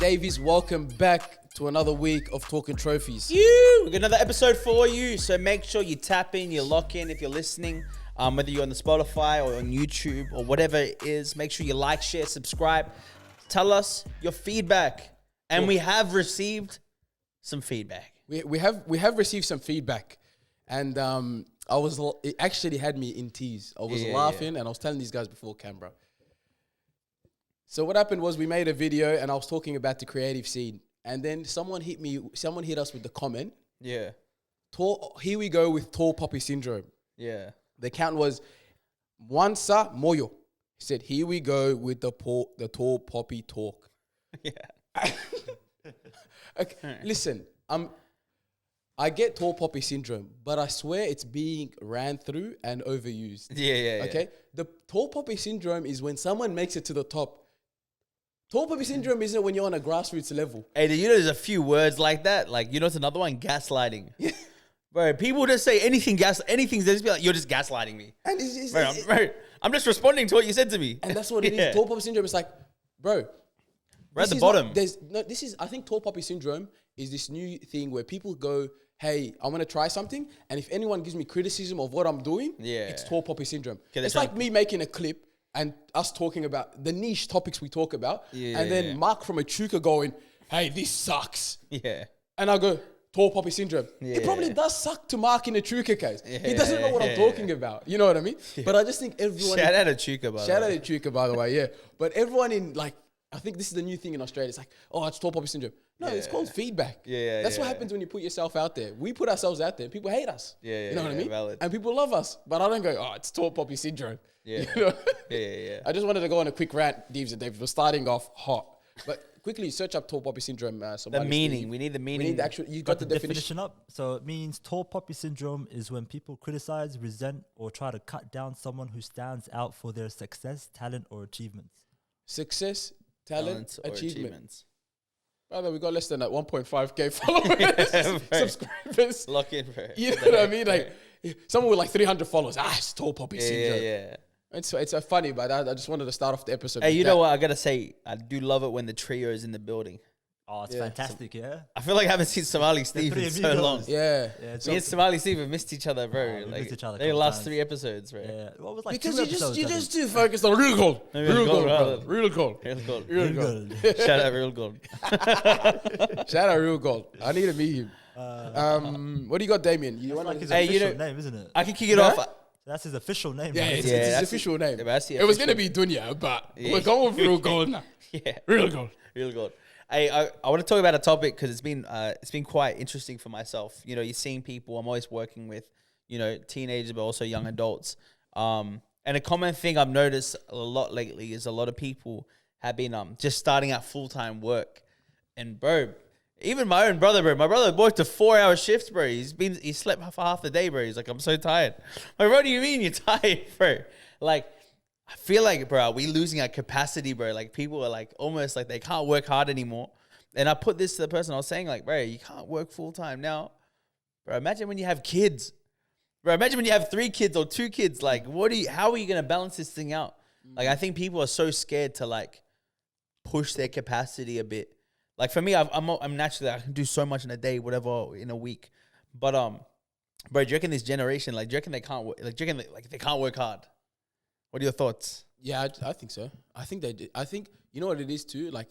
Daveys, welcome back to another week of Talking Trophies. We got another episode for you, so make sure you tap in, you lock in if you're listening, whether you're on the Spotify or on YouTube or whatever it is. Make sure you like, share, subscribe. Tell us your feedback, and we have received some feedback. We have received some feedback, and it actually had me in tears. I was laughing, and I was telling these guys before camera. So what happened was we made a video, and I was talking about the creative scene, and then someone hit us with the comment. Yeah. Here we go with tall poppy syndrome. Yeah. The count was Mwansa Moyo. He said, here we go with the tall poppy talk. Yeah. Okay, listen, I get tall poppy syndrome, but I swear it's being ran through and overused. Yeah. Okay? The tall poppy syndrome is when someone makes it to the top. Tall poppy syndrome isn't when you're on a grassroots level. Hey, you know there's a few words like that? Like, you know it's another one? Gaslighting. Bro, people just say anything, they just be like, you're just gaslighting me. And I'm just responding to what you said to me. And that's what it is. Tall poppy syndrome is like, bro. We're at the bottom. I think tall poppy syndrome is this new thing where people go, hey, I want to try something, and if anyone gives me criticism of what I'm doing, it's tall poppy syndrome. It's like me making a clip and us talking about the niche topics we talk about, and then Mark from Echuca going, hey, this sucks. Yeah. And I go, tall poppy syndrome. It probably does suck to Mark in a Echuca case. He doesn't know what I'm talking about. You know what I mean? But I just think everyone... Shout out Echuca, by the way. Shout out Echuca, by the way, yeah. But everyone in, like, I think this is the new thing in Australia. It's like, oh, it's tall poppy syndrome. No, it's called feedback. That's what happens when you put yourself out there. We put ourselves out there. People hate us. You know what I mean? Valid. And people love us. But I don't go, oh, it's tall poppy syndrome. Yeah. You know? Yeah. I just wanted to go on a quick rant, Deevs and Daveys. We're starting off hot. But quickly, search up tall poppy syndrome. The meaning. We need the meaning. We need the actual... You got the definition up. So it means tall poppy syndrome is when people criticize, resent, or try to cut down someone who stands out for their success, talent, or achievements. Success, talent, achievements. Brother, we got less than 1.5k followers, subscribers. Lock in, bro. You know what I mean? Like someone with like 300 followers. It's tall poppy syndrome. Yeah. It's so funny, but I just wanted to start off the episode. Hey, you know what? I gotta say, I do love it when the trio is in the building. Oh, it's fantastic, yeah. I feel like I haven't seen Somali Steve in so long. Yeah. Me and Somali Steve have missed each other, bro. We missed each other. They last 3 episodes, bro. Yeah. What was like because 2 episodes, you just too focused on real gold. Real gold. Real gold. Shout out Real Gold. Shout out Real Gold. I need to meet him. What do you got, Damien? You want like his official name, isn't it? I can kick it off. That's his official name. Yeah, it's his official name. It was going to be Dunyas, but we're going with Real Gold now. Yeah. Real Gold. Real Gold. Hey, I want to talk about a topic because it's been quite interesting for myself. You know, you're seeing people. I'm always working with, you know, teenagers, but also young adults. And a common thing I've noticed a lot lately is a lot of people have been just starting out full-time work. And bro, even my own brother, bro. My brother worked a 4-hour shift, bro. He slept for half the day, bro. He's like, I'm so tired. Like, what do you mean you're tired, bro? Like, I feel like, bro, we losing our capacity, bro. Like, people are like, almost like they can't work hard anymore. And I put this to the person I was saying, like, bro, you can't work full time now. Bro, imagine when you have kids. Bro, imagine when you have 3 kids or 2 kids. Like, how are you going to balance this thing out? Like, I think people are so scared to, like, push their capacity a bit. Like, for me, I'm naturally, I can do so much in a day, whatever, in a week. But, bro, do you reckon this generation, like, do you reckon they can't work, like, do you reckon, like, they can't work hard? What are your thoughts? Yeah, I think so. I think they do. I think, you know what it is too? Like,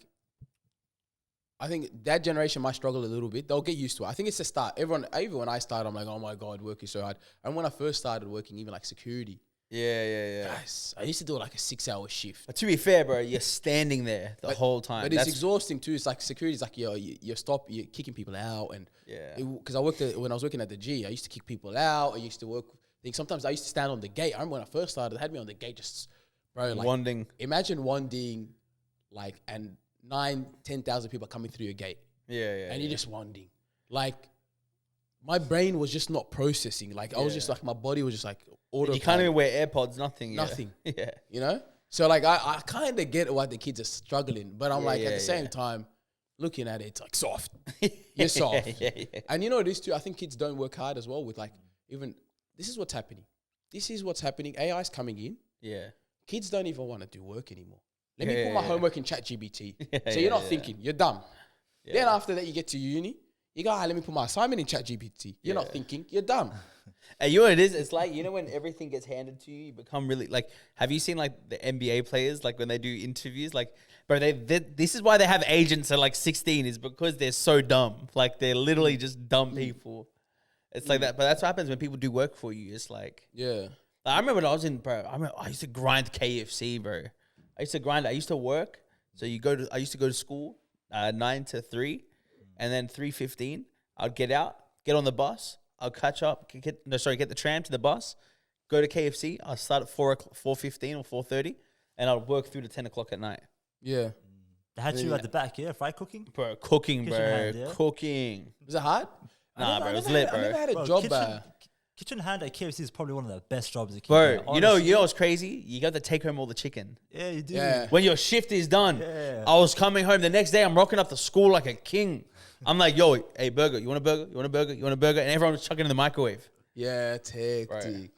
I think that generation might struggle a little bit. They'll get used to it. I think it's a start. Even when I started, I'm like, oh my God, work is so hard. And when I first started working, even like security. Yeah. Guys, I used to do like a 6-hour shift. But to be fair, bro, you're standing there the whole time. But it's exhausting too. It's like security is like, you're kicking people out. And because when I was working at the G, I used to kick people out. I used to work. Sometimes I used to stand on the gate. I remember when I first started, they had me on the gate just, bro, like... Wanding. Imagine wanding, like, and 9,000-10,000 people coming through your gate. Yeah. And you're just wanding. Like, my brain was just not processing. Like, I was just like, my body was just like... You can't even wear AirPods, nothing. Nothing. Yeah. You know? So, like, I kind of get why the kids are struggling. But I'm at the same time, looking at it, it's like soft. You're soft. Yeah. And you know what it is too? I think kids don't work hard as well with like, even... This is what's happening. AI is coming in. Yeah. Kids don't even want to do work anymore. Let me put my homework in ChatGPT. So you're not thinking, you're dumb. Yeah. Then after that, you get to uni, you go, let me put my assignment in ChatGPT. You're not thinking, you're dumb. And you know what it is? It's like, you know, when everything gets handed to you, you become really like, have you seen like the NBA players, like when they do interviews, like, bro, this is why they have agents at like 16 is because they're so dumb. Like they're literally just dumb people. It's like that. But that's what happens when people do work for you. It's like, like, I remember when I was in, bro, I used to grind KFC, bro. I used to grind. I used to work. So I used to go to school 9 to 3 and then 3:15. I'd get out, get on the bus. I'll catch up, get the tram to the bus, go to KFC. I'll start at 4:15 or 4:30, and I'll work through to 10 o'clock at night. Yeah. They had you at the back, fry cooking? Bro, cooking, bro. Hand, yeah? Cooking. Was it hard? Nah, bro, it was lit, bro. I never had a job. Kitchen hand at KFC is probably one of the best jobs. Bro, you know what's crazy? You got to take home all the chicken. Yeah, you do. Yeah. When your shift is done, I was coming home the next day. I'm rocking up to school like a king. I'm like, yo, hey, burger, you want a burger? You want a burger? You want a burger? And everyone was chucking in the microwave. Yeah, it's hectic. Right.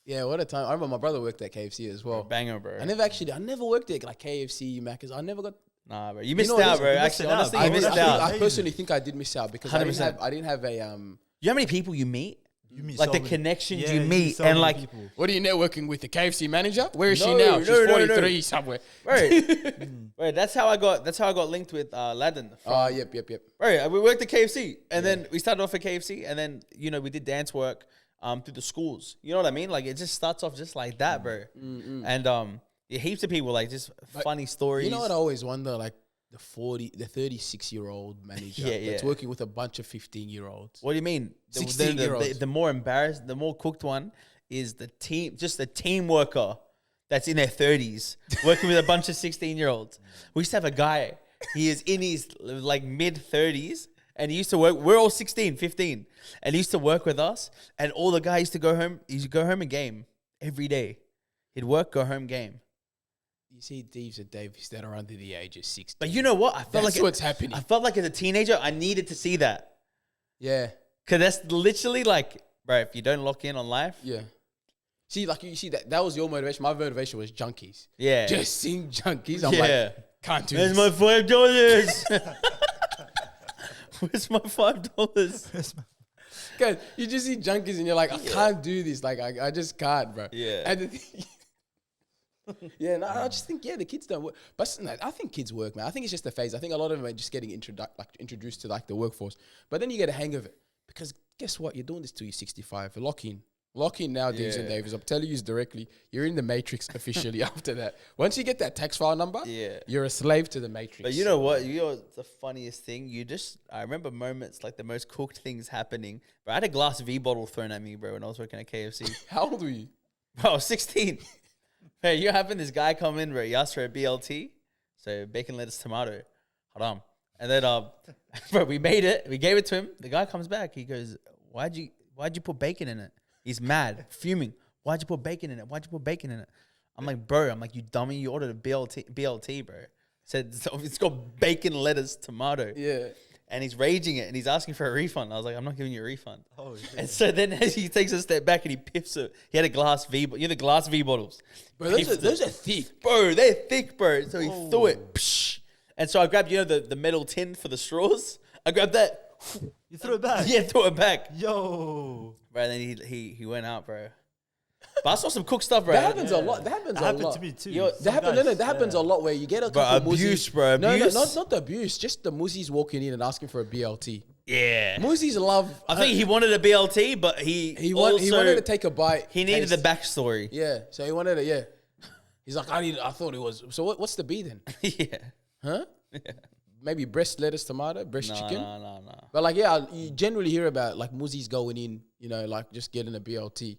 Yeah, what a time. I remember my brother worked at KFC as well. Banger, bro. I never worked at like KFC, Macca's. I never got... Nah, bro. You missed out, bro. Actually, honestly, you missed out. I personally think I did miss out because I didn't have a... You know how many people you meet? You meet like so the many, connections you meet, and like, people. What are you networking with? The KFC manager? Where is she now? She's 43 somewhere. Right. That's how I got linked with Ladin. Yep. Right, we worked at KFC, and then we started off at KFC, and then we did dance work through the schools. You know what I mean? Like it just starts off just like that, bro. And heaps of people like just funny stories. You know what I always wonder, like. The 36-year-old manager that's working with a bunch of 15-year-olds. What do you mean? 16-year-olds. The more embarrassed, the more cooked one is the team worker that's in their 30s working with a bunch of 16-year-olds. We used to have a guy, he is in his like mid-30s and he used to work, we're all 16, 15, and he used to work with us, and all the guys used to go home, and game every day. He'd work, go home, game. You see Deevs and Daveys that are under the age of 16. But you know what? I felt that's what's happening. I felt like as a teenager, I needed to see that. Yeah. Because that's literally like, bro, if you don't lock in on life. Yeah. See, like you see that was your motivation. My motivation was junkies. Yeah. Just seeing junkies. I'm like, can't do this. Where's my $5? Where's my $5? Guys, you just see junkies and you're like, I can't do this. Like, I just can't, bro. Yeah. And the thing, I just think, the kids don't work. But no, I think kids work, man. I think it's just a phase. I think a lot of them are just getting introduced to like the workforce. But then you get a hang of it. Because guess what? You're doing this till you're 65. Lock in. Lock in now, Deevs and Daveys. I'm telling you directly, you're in the matrix officially after that. Once you get that tax file number, you're a slave to the matrix. But you know what? You know the funniest thing? I remember moments like the most cooked things happening. Bro, I had a glass V bottle thrown at me, bro, when I was working at KFC. How old were you? Bro, I was 16. Hey, you having this guy come in, bro? He asked for a BLT, so bacon, lettuce, tomato, haram. And then, bro, we made it. We gave it to him. The guy comes back. He goes, "Why'd you put bacon in it?" He's mad, fuming. "Why'd you put bacon in it? Why'd you put bacon in it?" I'm like, "Bro, you dummy. You ordered a BLT, bro." Said it's got bacon, lettuce, tomato. Yeah. And he's raging it, and he's asking for a refund. I was like, I'm not giving you a refund. Oh, shit. And so then as he takes a step back and he piffs it. He had a glass V, the glass V bottles. Bro, those are thick. Bro, they're thick, bro. So he threw it. Psh. And so I grabbed, the metal tin for the straws. I grabbed that. You threw it back? Yeah, threw it back. Yo. Bro, and then he went out, bro. But I saw some cooked stuff, bro. That happens a lot. That happens a lot. That happened to me too. That happens a lot where you get a couple abuse, muzzies. bro. Abuse. No, not the abuse. Just the muzzies walking in and asking for a BLT. Yeah. Muzzies love... I think he wanted a BLT, but he wanted to take a bite. He needed the backstory. Yeah. So he wanted it, yeah. He's like, I thought it was... So what's the B then? Yeah. Huh? Yeah. Maybe breast, lettuce, tomato, chicken? No. But like, you generally hear about like muzzies going in, like just getting a BLT.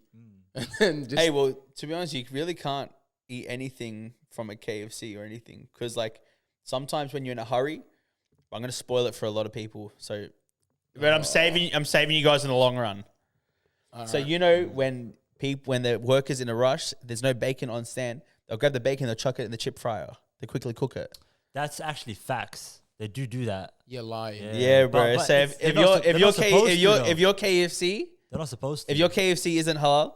And just, hey, well, to be honest, you really can't eat anything from a KFC or anything. Because like sometimes when you're in a hurry, I'm going to spoil it for a lot of people. So... But I'm saving you guys in the long run. So when the workers in a rush, there's no bacon on stand. They'll grab the bacon, they'll chuck it in the chip fryer. They quickly cook it. That's actually facts. They do that. You're lying. Yeah, bro. So if your KFC, they're not supposed to. if your KFC isn't halal,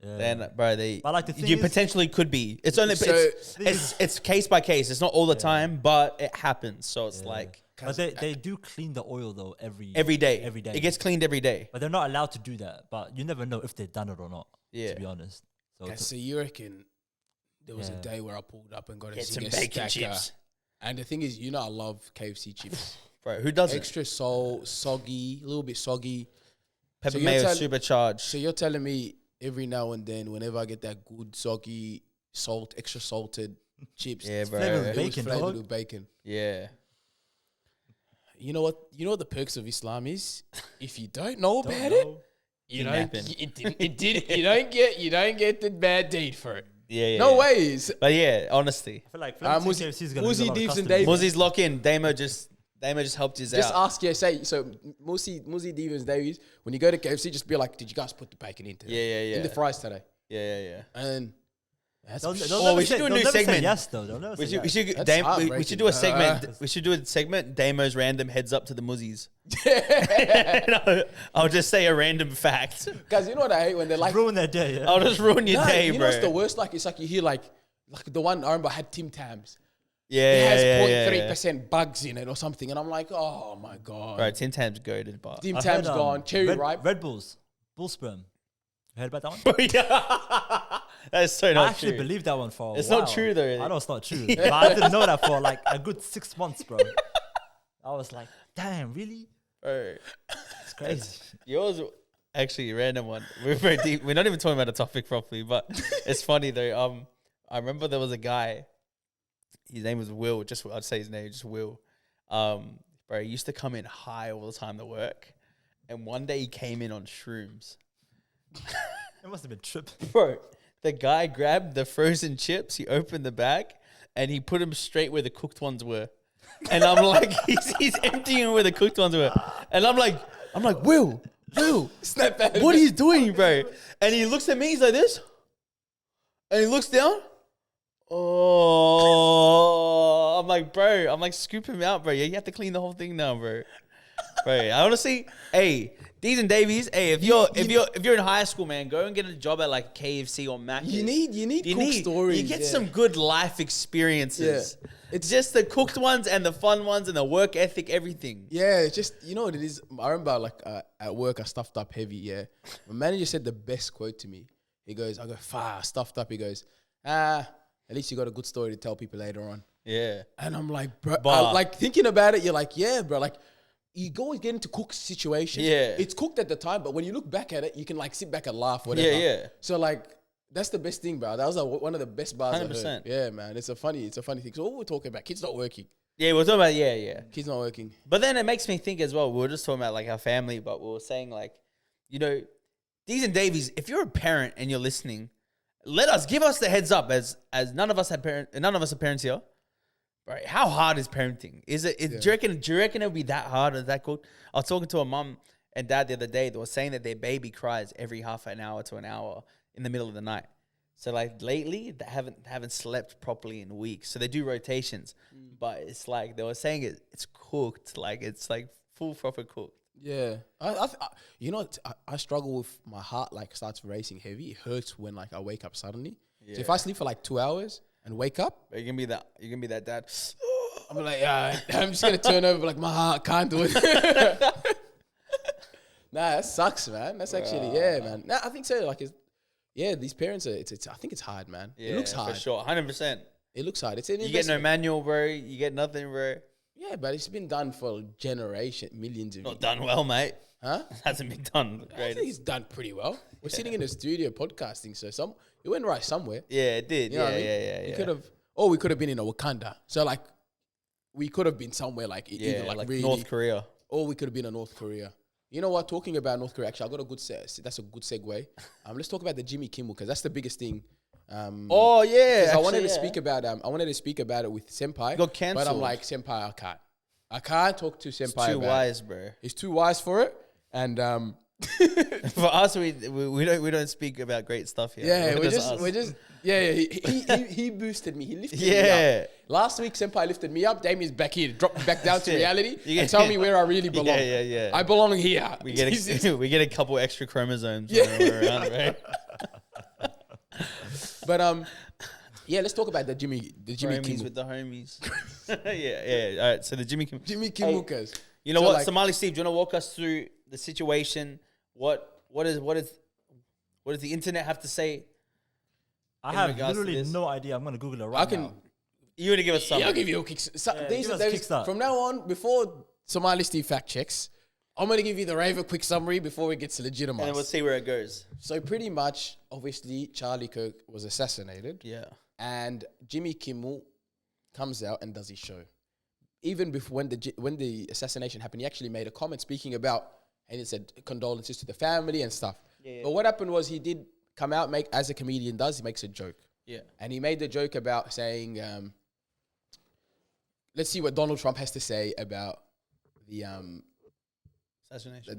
then bro, But like the thing you is, potentially could be. It's only it's case by case. It's not all the time, but it happens. So it's like. But they do clean the oil though every day. Every day It gets cleaned every day. But they're not allowed to do that. But you never know if they've done it or not. Yeah. To be honest. So you reckon there was a day where I pulled up and got some bacon chips. And the thing is, I love KFC chips. Bro, who doesn't? Extra soggy, a little bit soggy. Pepper mayo supercharged. So you're telling me every now and then, whenever I get that good soggy extra salted chips, yeah, bro, flavored flavored with bacon. Yeah. You know what? You know what the perks of Islam is? If you don't know about it, you don't get the bad deed for it. Yeah. No ways. But yeah, honestly. I feel like Muzi, Deevs and Daveys. Muzi's lock in. Damo just helped you out. Just ask, say, so Muzi, Deevs and Daveys, when you go to KFC, just be like, did you guys put the bacon in today? Yeah. In the fries today. Yeah. And we should do a new segment. Yes, though. We should do a segment. We should do a segment. Damo's random heads up to the Muzzies. I'll just say a random fact. Guys, you know what I hate when they're like ruin their day. Yeah? I'll just ruin your day, bro. You know what's the worst? Like it's like you hear like the one I remember had Tim Tams. Yeah, it has 0.3% bugs in it or something, and I'm like, oh my god. Bro, Tim Tams goated, but Tim Tams gone. Cherry ripe. Red Bulls, bull sperm. You heard about that one? Yeah. That's so not true. I actually believed that one for a while. It's not true though. I know it's not true. But I didn't know that for like a good 6 months, bro. I was like, damn, really? Bro. It's crazy. Yours, actually, a random one. We're very deep. We're not even talking about the topic properly, but it's funny though. I remember there was a guy. His name was Will. I'd say his name, just Will. Bro, he used to come in high all the time to work, and one day he came in on shrooms. It must have been tripping. Bro, the guy grabbed the frozen chips, he opened the bag, and he put them straight where the cooked ones were. And I'm like, he's emptying where the cooked ones were. And I'm like, Will, snap back. What are you doing, bro? And he looks at me, he's like this. And he looks down. Oh, I'm like, scoop him out, bro. Yeah, you have to clean the whole thing now, bro. Bro, I honestly, hey, Deevs and Daveys, hey, if you're in high school, man, go and get a job at like KFC or Mac. You need cook stories. You get some good life experiences. Yeah. It's just the cooked ones and the fun ones and the work ethic, everything. Yeah, it's just, you know what it is? I remember like at work, I stuffed up heavy, yeah. My manager said the best quote to me. He goes, I go, stuffed up. He goes, at least you got a good story to tell people later on. Yeah. And I'm like, bro, like thinking about it, you're like, yeah, bro, like, you always get into cooked situations. Yeah. It's cooked at the time, but when you look back at it, you can like sit back and laugh, whatever. Yeah. So like, that's the best thing, bro. That was one of the best bars 100%. I heard. Yeah, man. It's a funny thing. So what we're talking about, kids not working. Yeah, we're talking about, yeah. Kids not working. But then it makes me think as well, we were just talking about like our family, but we were saying like, you know, Deevs and Daveys, if you're a parent and you're listening, give us the heads up as none of us are parents here. Right, how hard is parenting? Do you reckon it'll be that hard or that cool? I was talking to a mum and dad the other day. They were saying that their baby cries every half an hour to an hour in the middle of the night. So like lately, they haven't slept properly in weeks. So they do rotations, but it's like they were saying it's cooked, like it's like full proper cooked. Yeah, I struggle with my heart. Like starts racing heavy. It hurts when like I wake up suddenly. Yeah. So if I sleep for like 2 hours and wake up, you're gonna be that dad. I'm like, I'm just gonna turn over. Like my heart can't do it. Nah, that sucks, man. That's actually man. Nah, I think so. Like, these parents are. I think it's hard, man. Yeah, it looks hard for sure, 100%. It looks hard. It's an investment. You get no manual, bro. You get nothing, bro. Yeah, but it's been done for millions of years. Not done well, mate. Huh? It hasn't been done. I think it's done pretty well. We're sitting in a studio podcasting, so it went right somewhere. Yeah, it did. You know what I mean? Yeah. We could have been in a Wakanda. So like, we could have been somewhere like either like really, North Korea, or we could have been in North Korea. You know what? Talking about North Korea, actually, I got a good that's a good segue. Let's talk about the Jimmy Kimmel because that's the biggest thing. I wanted to speak about it with Senpai. Got cancelled. But I'm like, Senpai, I can't talk to Senpai. It's too wise, bro. He's too wise for it, and for us, we don't speak about great stuff here. Yeah, we're just he boosted me. He lifted me up. Last week, Senpai lifted me up. Damien's back here to drop me back down to reality and tell me where I really belong. Yeah. I belong here. We get a couple extra chromosomes when we're around, right? But yeah, let's talk about the Jimmy homies Kimmel. with the homies. yeah. All right, so the Jimmy Kimmel. Jimmy Kimmel case. You know what, like, Somali Steve, do you want to walk us through the situation? What does the internet have to say? I have literally no idea. I'm gonna Google it right now. You want to give us something? Yeah, I'll give you a kickstart. From now on, before Somali Steve fact checks, I'm going to give you the Raver quick summary before it gets legitimized. And then we'll see where it goes. So pretty much, obviously, Charlie Kirk was assassinated. Yeah. And Jimmy Kimmel comes out and does his show. Even before when the assassination happened, he actually made a comment speaking about, and he said condolences to the family and stuff. Yeah. But what happened was he did come out, as a comedian does, he makes a joke. Yeah. And he made the joke about saying, let's see what Donald Trump has to say about the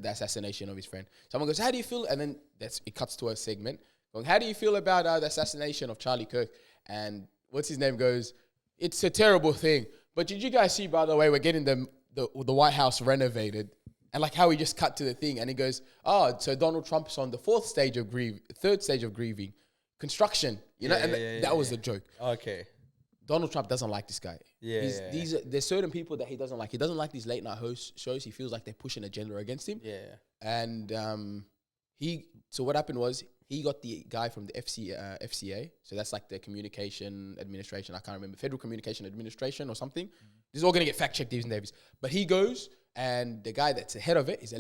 assassination of his friend. Someone goes, how do you feel? And then it cuts to a segment going, how do you feel about the assassination of Charlie Kirk? And what's his name goes, it's a terrible thing. But did you guys see, by the way, we're getting the White House renovated? And like how he just cut to the thing. And he goes, so Donald Trump's on the third stage of grieving. Construction. That was the joke. Okay. Donald Trump doesn't like this guy. There's certain people that he doesn't like. He doesn't like these late night shows. He feels like they're pushing an agenda against him. Yeah. And so what happened was he got the guy from the FCA. So that's like the Communication Administration. I can't remember. Federal Communication Administration or something. This is all going to get fact checked, Deevs and Daveys. But he goes, and the guy that's the head of it is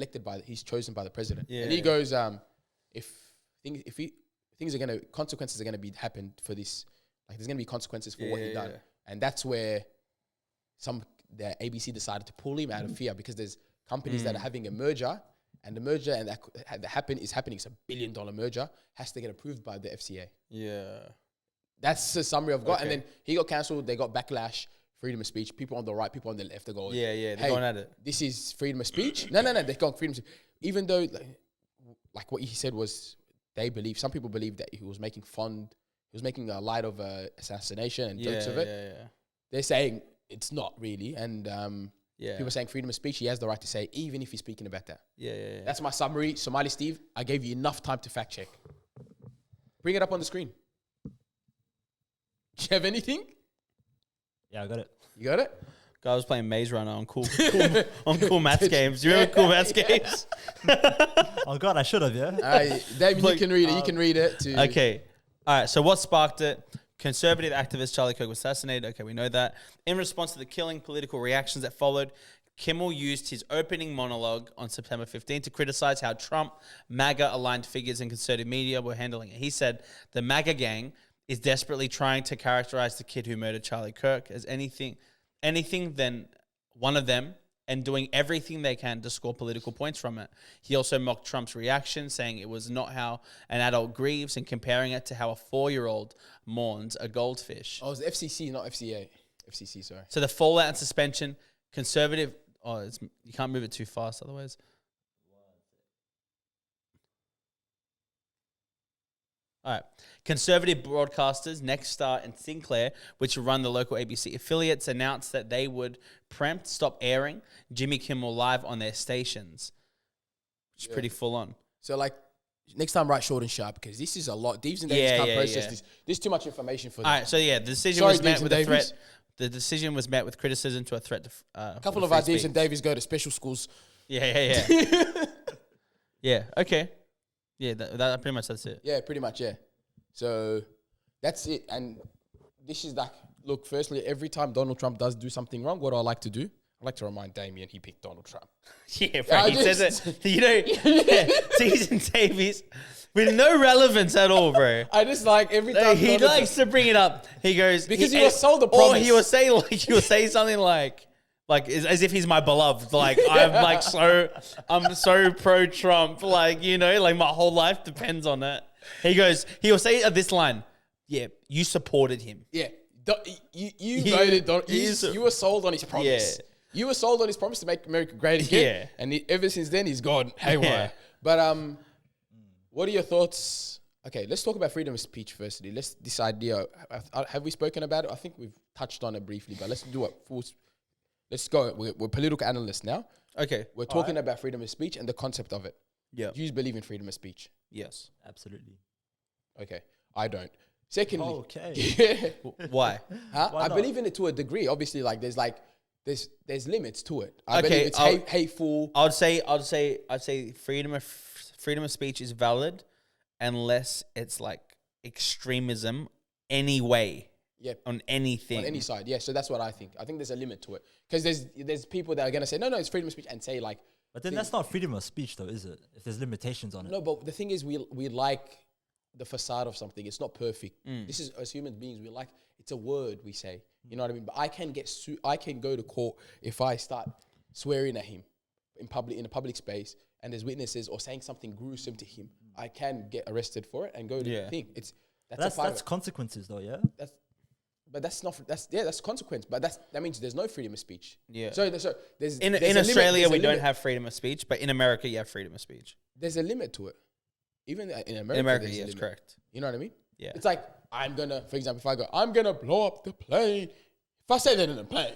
he's chosen by the president. Yeah. And he goes, consequences are going to be happen for this. Like there's going to be consequences for what he done. And that's where the ABC decided to pull him out of fear because there's companies that are having a merger and the merger is happening. It's a $1 billion merger, has to get approved by the FCA. Yeah. That's the summary I've got. Okay. And then he got cancelled. They got backlash, freedom of speech. People on the right, people on the left are going, they're going at it. This is freedom of speech. No, they're going freedom of speech. Even though like what he said was, some people believe that he was making a light of assassination and jokes of it. Yeah. They're saying it's not really. And people are saying freedom of speech, he has the right to say, even if he's speaking about that. Yeah. That's my summary. Somali Steve, I gave you enough time to fact check. Bring it up on the screen. Do you have anything? Yeah, I got it. You got it? I was playing Maze Runner on cool maths games. Do you remember cool maths games? Oh God, I should have, yeah. David, you can read it. You can read it too. Okay. All right. So what sparked it? Conservative activist Charlie Kirk was assassinated. Okay, we know that. In response to the killing, political reactions that followed, Kimmel used his opening monologue on September 15 to criticize how Trump, MAGA-aligned figures in conservative media were handling it. He said, the MAGA gang is desperately trying to characterize the kid who murdered Charlie Kirk as anything than one of them and doing everything they can to score political points from it. He also mocked Trump's reaction, saying it was not how an adult grieves and comparing it to how a 4-year-old mourns a goldfish. Oh, it was the FCC, not FCA. FCC, sorry. So the fallout and suspension, conservative... you can't move it too fast otherwise. All right. Conservative broadcasters Nexstar and Sinclair, which run the local ABC affiliates, announced that they would stop airing Jimmy Kimmel Live on their stations, which is pretty full on. So, like, next time write short and sharp because this is a lot. Deevs and Daveys can't process this. There's too much information for them. All right. So, the decision was met with a threat. The decision was met with criticism to a threat to a couple of our Deevs and Daveys go to special schools. Yeah. Yeah, okay. Yeah, that pretty much that's it. Yeah, pretty much, yeah. So that's it. And this is like, look, firstly, every time Donald Trump does do something wrong, what do I like to do? I like to remind Damien he picked Donald Trump. Yeah, bro, he says it. Deevs and Daveys with no relevance at all, bro. I just like every time he likes to bring it up. He goes because he was sold the promise. Or he will say something like as if he's my beloved. Like I'm so pro Trump. Like my whole life depends on it. He'll say this line. Yeah, you supported him. Yeah, you voted. You were sold on his promise. Yeah. You were sold on his promise to make America great again. Yeah. And ever since then, he's gone haywire. Yeah. But what are your thoughts? Okay, let's talk about freedom of speech firstly. This idea, have we spoken about it? I think we've touched on it briefly, but let's do it. Let's go. We're political analysts now. Okay. We're talking about freedom of speech and the concept of it. Yeah. Do you believe in freedom of speech? Yes. Absolutely. Okay. I don't. Secondly, okay. Why? I believe in it to a degree. Obviously, there's limits to it. I believe it's hateful. I'd say freedom of speech is valid unless it's like extremism anyway. Yep. On anything. On any side, yeah. So that's what I think. I think there's a limit to it. Because there's people that are going to say, no, it's freedom of speech and say like... But then that's not freedom of speech though, is it? If there's limitations on it. No, but the thing is we like the facade of something. It's not perfect. This is, as human beings, we like... It's a word we say. You know what I mean? But I can go to court if I start swearing at him in a public space and there's witnesses or saying something gruesome to him. I can get arrested for it and go to the thing. That's consequences though, yeah? That's consequence. But that means there's no freedom of speech. Yeah. So there's in Australia we don't have freedom of speech, but in America you have freedom of speech. There's a limit to it. Even in America. In America, yes, correct. You know what I mean? Yeah. It's like for example, if I go, I'm gonna blow up the plane. If I say that in a plane,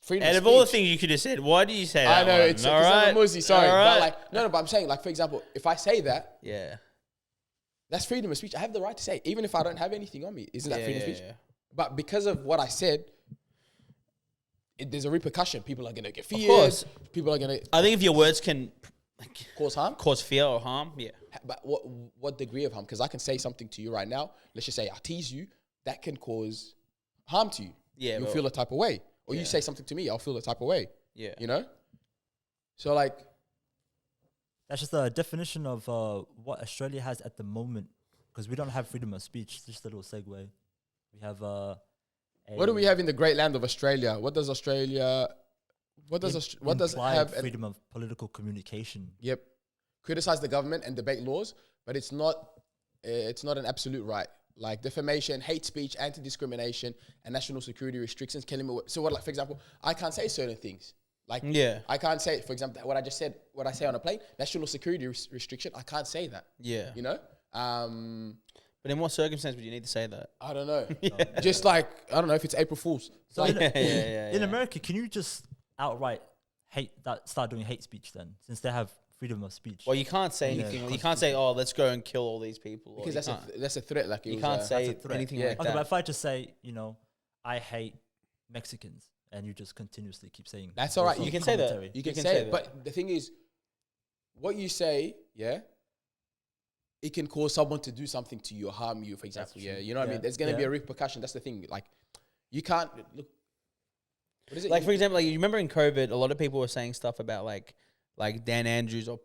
freedom of speech. Out of all the things you could have said, why do you say that? I know it's I'm a Muzzy, sorry, right. but I'm saying for example, if I say that, yeah, that's freedom of speech. I have the right to say, even if I don't have anything on me. Isn't that freedom of speech? Yeah. But because of what I said, there's a repercussion. People are gonna get feared. Of course, people are gonna. I think if your words can cause harm, cause fear or harm, yeah. But what degree of harm? Because I can say something to you right now. Let's just say I tease you. That can cause harm to you. Yeah, you'll feel a type of way. Or you say something to me, I'll feel a type of way. Yeah, you know. So that's just a definition of what Australia has at the moment. Because we don't have freedom of speech. Just a little segue. We have what do we have in the great land of Australia? What does Australia? What does have freedom of political communication? Yep. Criticize the government and debate laws, but it's not an absolute right. Like defamation, hate speech, anti-discrimination, and national security restrictions can limit. So for example, I can't say certain things. I can't say, for example, what I just said, what I say on a plane, national security restriction, I can't say that. Yeah. You know? But in what circumstance would you need to say that? I don't know. Just I don't know if it's April Fool's. So in America, can you just outright start doing hate speech then, since they have freedom of speech? Well, you can't say anything. You can't say, "Oh, let's go and kill all these people," because that's a threat. Like you can't say anything like that. But if I just say, I hate Mexicans, and you just continuously keep saying that's all right. You can say that. You can say it. But the thing is, what you say, it can cause someone to do something to you or harm you. For example, you know what I mean. There's gonna be a repercussion. That's the thing. Like, you can't look. What is it? Like for example, you remember in COVID, a lot of people were saying stuff about like Dan Andrews or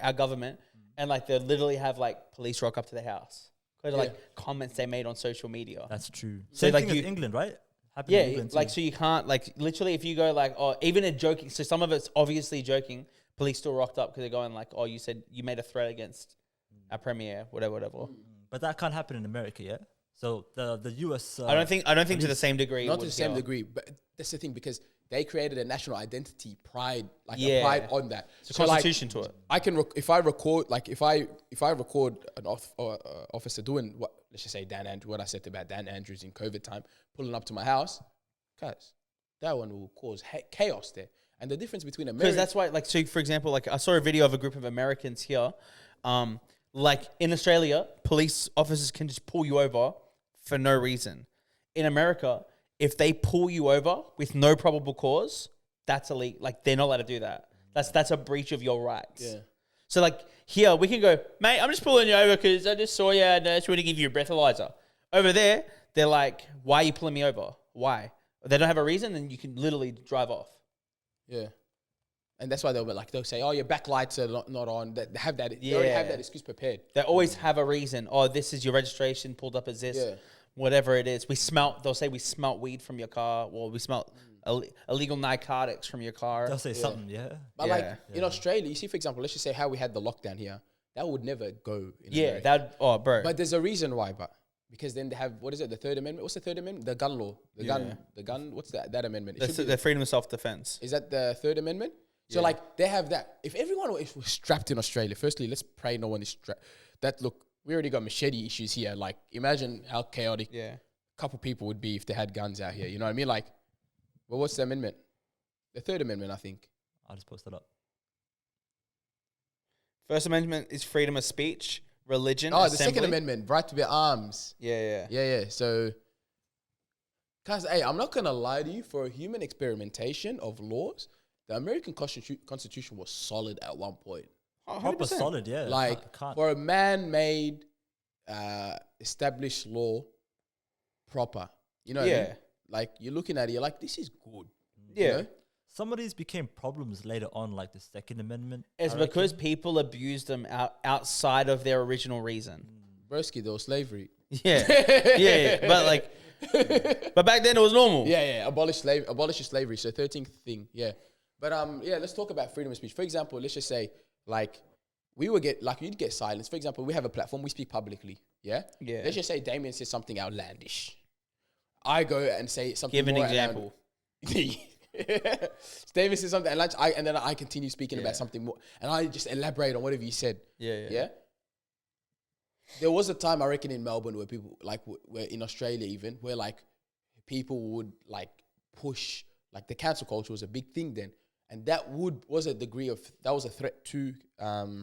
our government, and they literally have police rock up to their house because of comments they made on social media. That's true. So Same thing in England, right? Happened in England too. So you can't literally if you go even a joking. So some of it's obviously joking. Police still rocked up because they're going you said you made a threat against our premier, whatever. But that can't happen in America, yeah. So the US. I don't think to the same degree. Not to the same degree, but that's the thing because they created a national identity pride, a pride on that. It's a constitution to it. I can if I record an officer doing what, let's just say what I said about Dan Andrews in COVID time, pulling up to my house, guys, that one will cause chaos there. And the difference between America, because that's why, so for example, I saw a video of a group of Americans here, in Australia, police officers can just pull you over for no reason. In America, if they pull you over with no probable cause, that's illegal. They're not allowed to do that. That's a breach of your rights. Yeah. So here we can go, mate, I'm just pulling you over because I just saw you and I just want to give you a breathalyzer. Over there, they're like, why are you pulling me over? Why? They don't have a reason, and you can literally drive off. Yeah. And that's why they'll say, oh, your back lights are not on. They have that. They already have that excuse prepared. They always have a reason. Oh, this is your registration pulled up as this. Yeah. Whatever it is. They'll say we smelt weed from your car. Well, we smelt illegal narcotics from your car. They'll say something, yeah. But in Australia, you see, for example, let's just say how we had the lockdown here. That would never go in America. Bro. But there's a reason why, because then they have, what is it, the Third Amendment? What's the Third Amendment? The gun law. The gun, what's that amendment? The freedom of self-defense. Is that the Third Amendment? So they have that. If everyone was strapped in Australia, firstly, let's pray no one is strapped. We already got machete issues here. Imagine how chaotic a couple people would be if they had guns out here. You know what I mean? Well, what's the amendment? The Third Amendment, I think. I'll just post it up. First Amendment is freedom of speech. religion. Oh, assembly. the Second Amendment, right to bear arms. Yeah. So, guys, hey, I'm not gonna lie to you. For a human experimentation of laws, the American Constitution was solid at one point. Proper solid, yeah. Like for a man-made, established law, proper. You know what I mean? Like you're looking at it, you're like, this is good. Yeah. You know? Some of these became problems later on, like the Second Amendment. It's because people abused them outside of their original reason. Broski, there was slavery. Yeah. But back then it was normal. Yeah. Abolish slavery. So 13th thing. Yeah. But let's talk about freedom of speech. For example, let's just say like you'd get silence. For example, we have a platform, we speak publicly. Yeah. Let's just say Damien says something outlandish. I go and say something. Give an example. Damien says something outlandish, and then I continue speaking about something more, and I just elaborate on whatever you said. Yeah. There was a time, I reckon, in Melbourne where people, like, where in Australia even, where, like, people would, like, push, like, the cancel culture was a big thing then. And that was a threat to...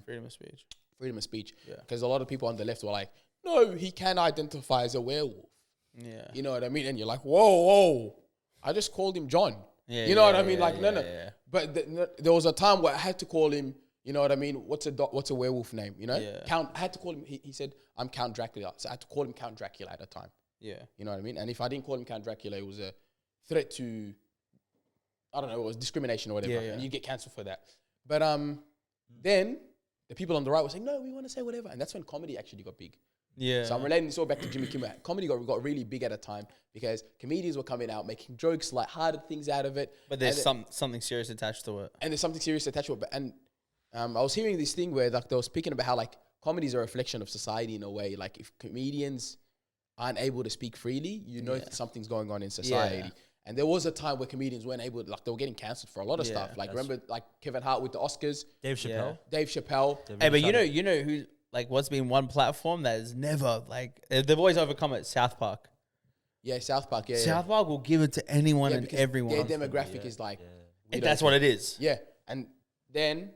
freedom of speech. Freedom of speech. Because a lot of people on the left were like, no, he can identify as a werewolf. Yeah. You know what I mean? And you're like, whoa. I just called him John. You know what I mean? Like, no. But there was a time where I had to call him... You know what I mean? What's a werewolf name? You know, I had to call him. He said, "I'm Count Dracula," so I had to call him Count Dracula at the time. Yeah, you know what I mean. And if I didn't call him Count Dracula, it was a threat to, I don't know, it was discrimination or whatever, and you get cancelled for that. But then the people on the right were saying, "No, we want to say whatever," and that's when comedy actually got big. Yeah. So I'm relating this all back to Jimmy Kimmel. Comedy got really big at a time because comedians were coming out making jokes, light-hearted things out of it. But there's something serious attached to it. And there's something serious attached to it, and. I was hearing this thing where like they were speaking about how like comedy is a reflection of society in a way. Like if comedians aren't able to speak freely, you know something's going on in society. Yeah. And there was a time where comedians weren't able to, like they were getting cancelled for a lot of stuff. Like remember like Kevin Hart with the Oscars? Dave Chappelle. Hey, but you know who like what's been one platform that is never like they've always overcome it? South Park. Yeah, South Park. Yeah, South Park will give it to anyone and everyone. Their demographic is like, and that's what it is. Yeah, and then.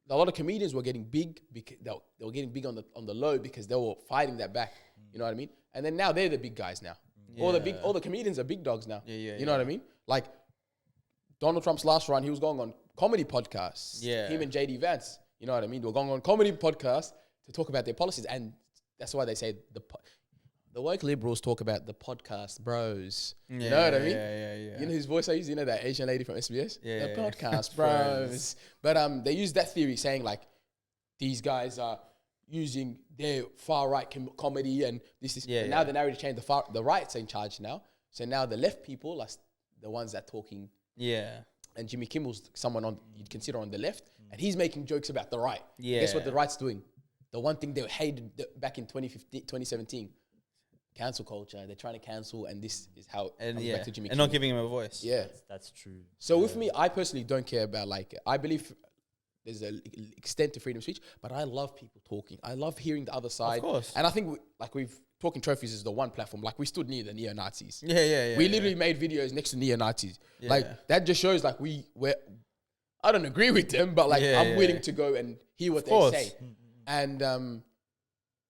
A lot of comedians were getting big because they were getting big on the low because they were fighting that back. You know what I mean? And then now they're the big guys now. All the comedians are big dogs now. You know what I mean? Like Donald Trump's last run, he was going on comedy podcasts. Yeah. Him and JD Vance. You know what I mean? They were going on comedy podcasts to talk about their policies, and that's why they say the woke liberals talk about the podcast bros. You know what I mean? Yeah. You know whose voice I use? You know that Asian lady from SBS? The podcast bros. But they use that theory saying like, these guys are using their far-right comedy and this is... now the narrative changed. The right's in charge now. So now the left people are the ones that are talking. Yeah. And Jimmy Kimmel's someone you'd consider on the left. And he's making jokes about the right. Yeah. Guess what the right's doing? The one thing they hated back in 2017. Cancel culture. They're trying to cancel, and this is how it comes back to Jimmy Kimmel. Not giving him a voice. Yeah, that's true. So with me, I personally don't care about I believe there's an extent to freedom of speech, but I love people talking. I love hearing the other side. Of course. And I think we've Talking Trophies is the one platform. Like we stood near the neo-Nazis. We literally made videos next to neo-Nazis. That just shows I don't agree with them, but I'm willing to go and hear what they say. And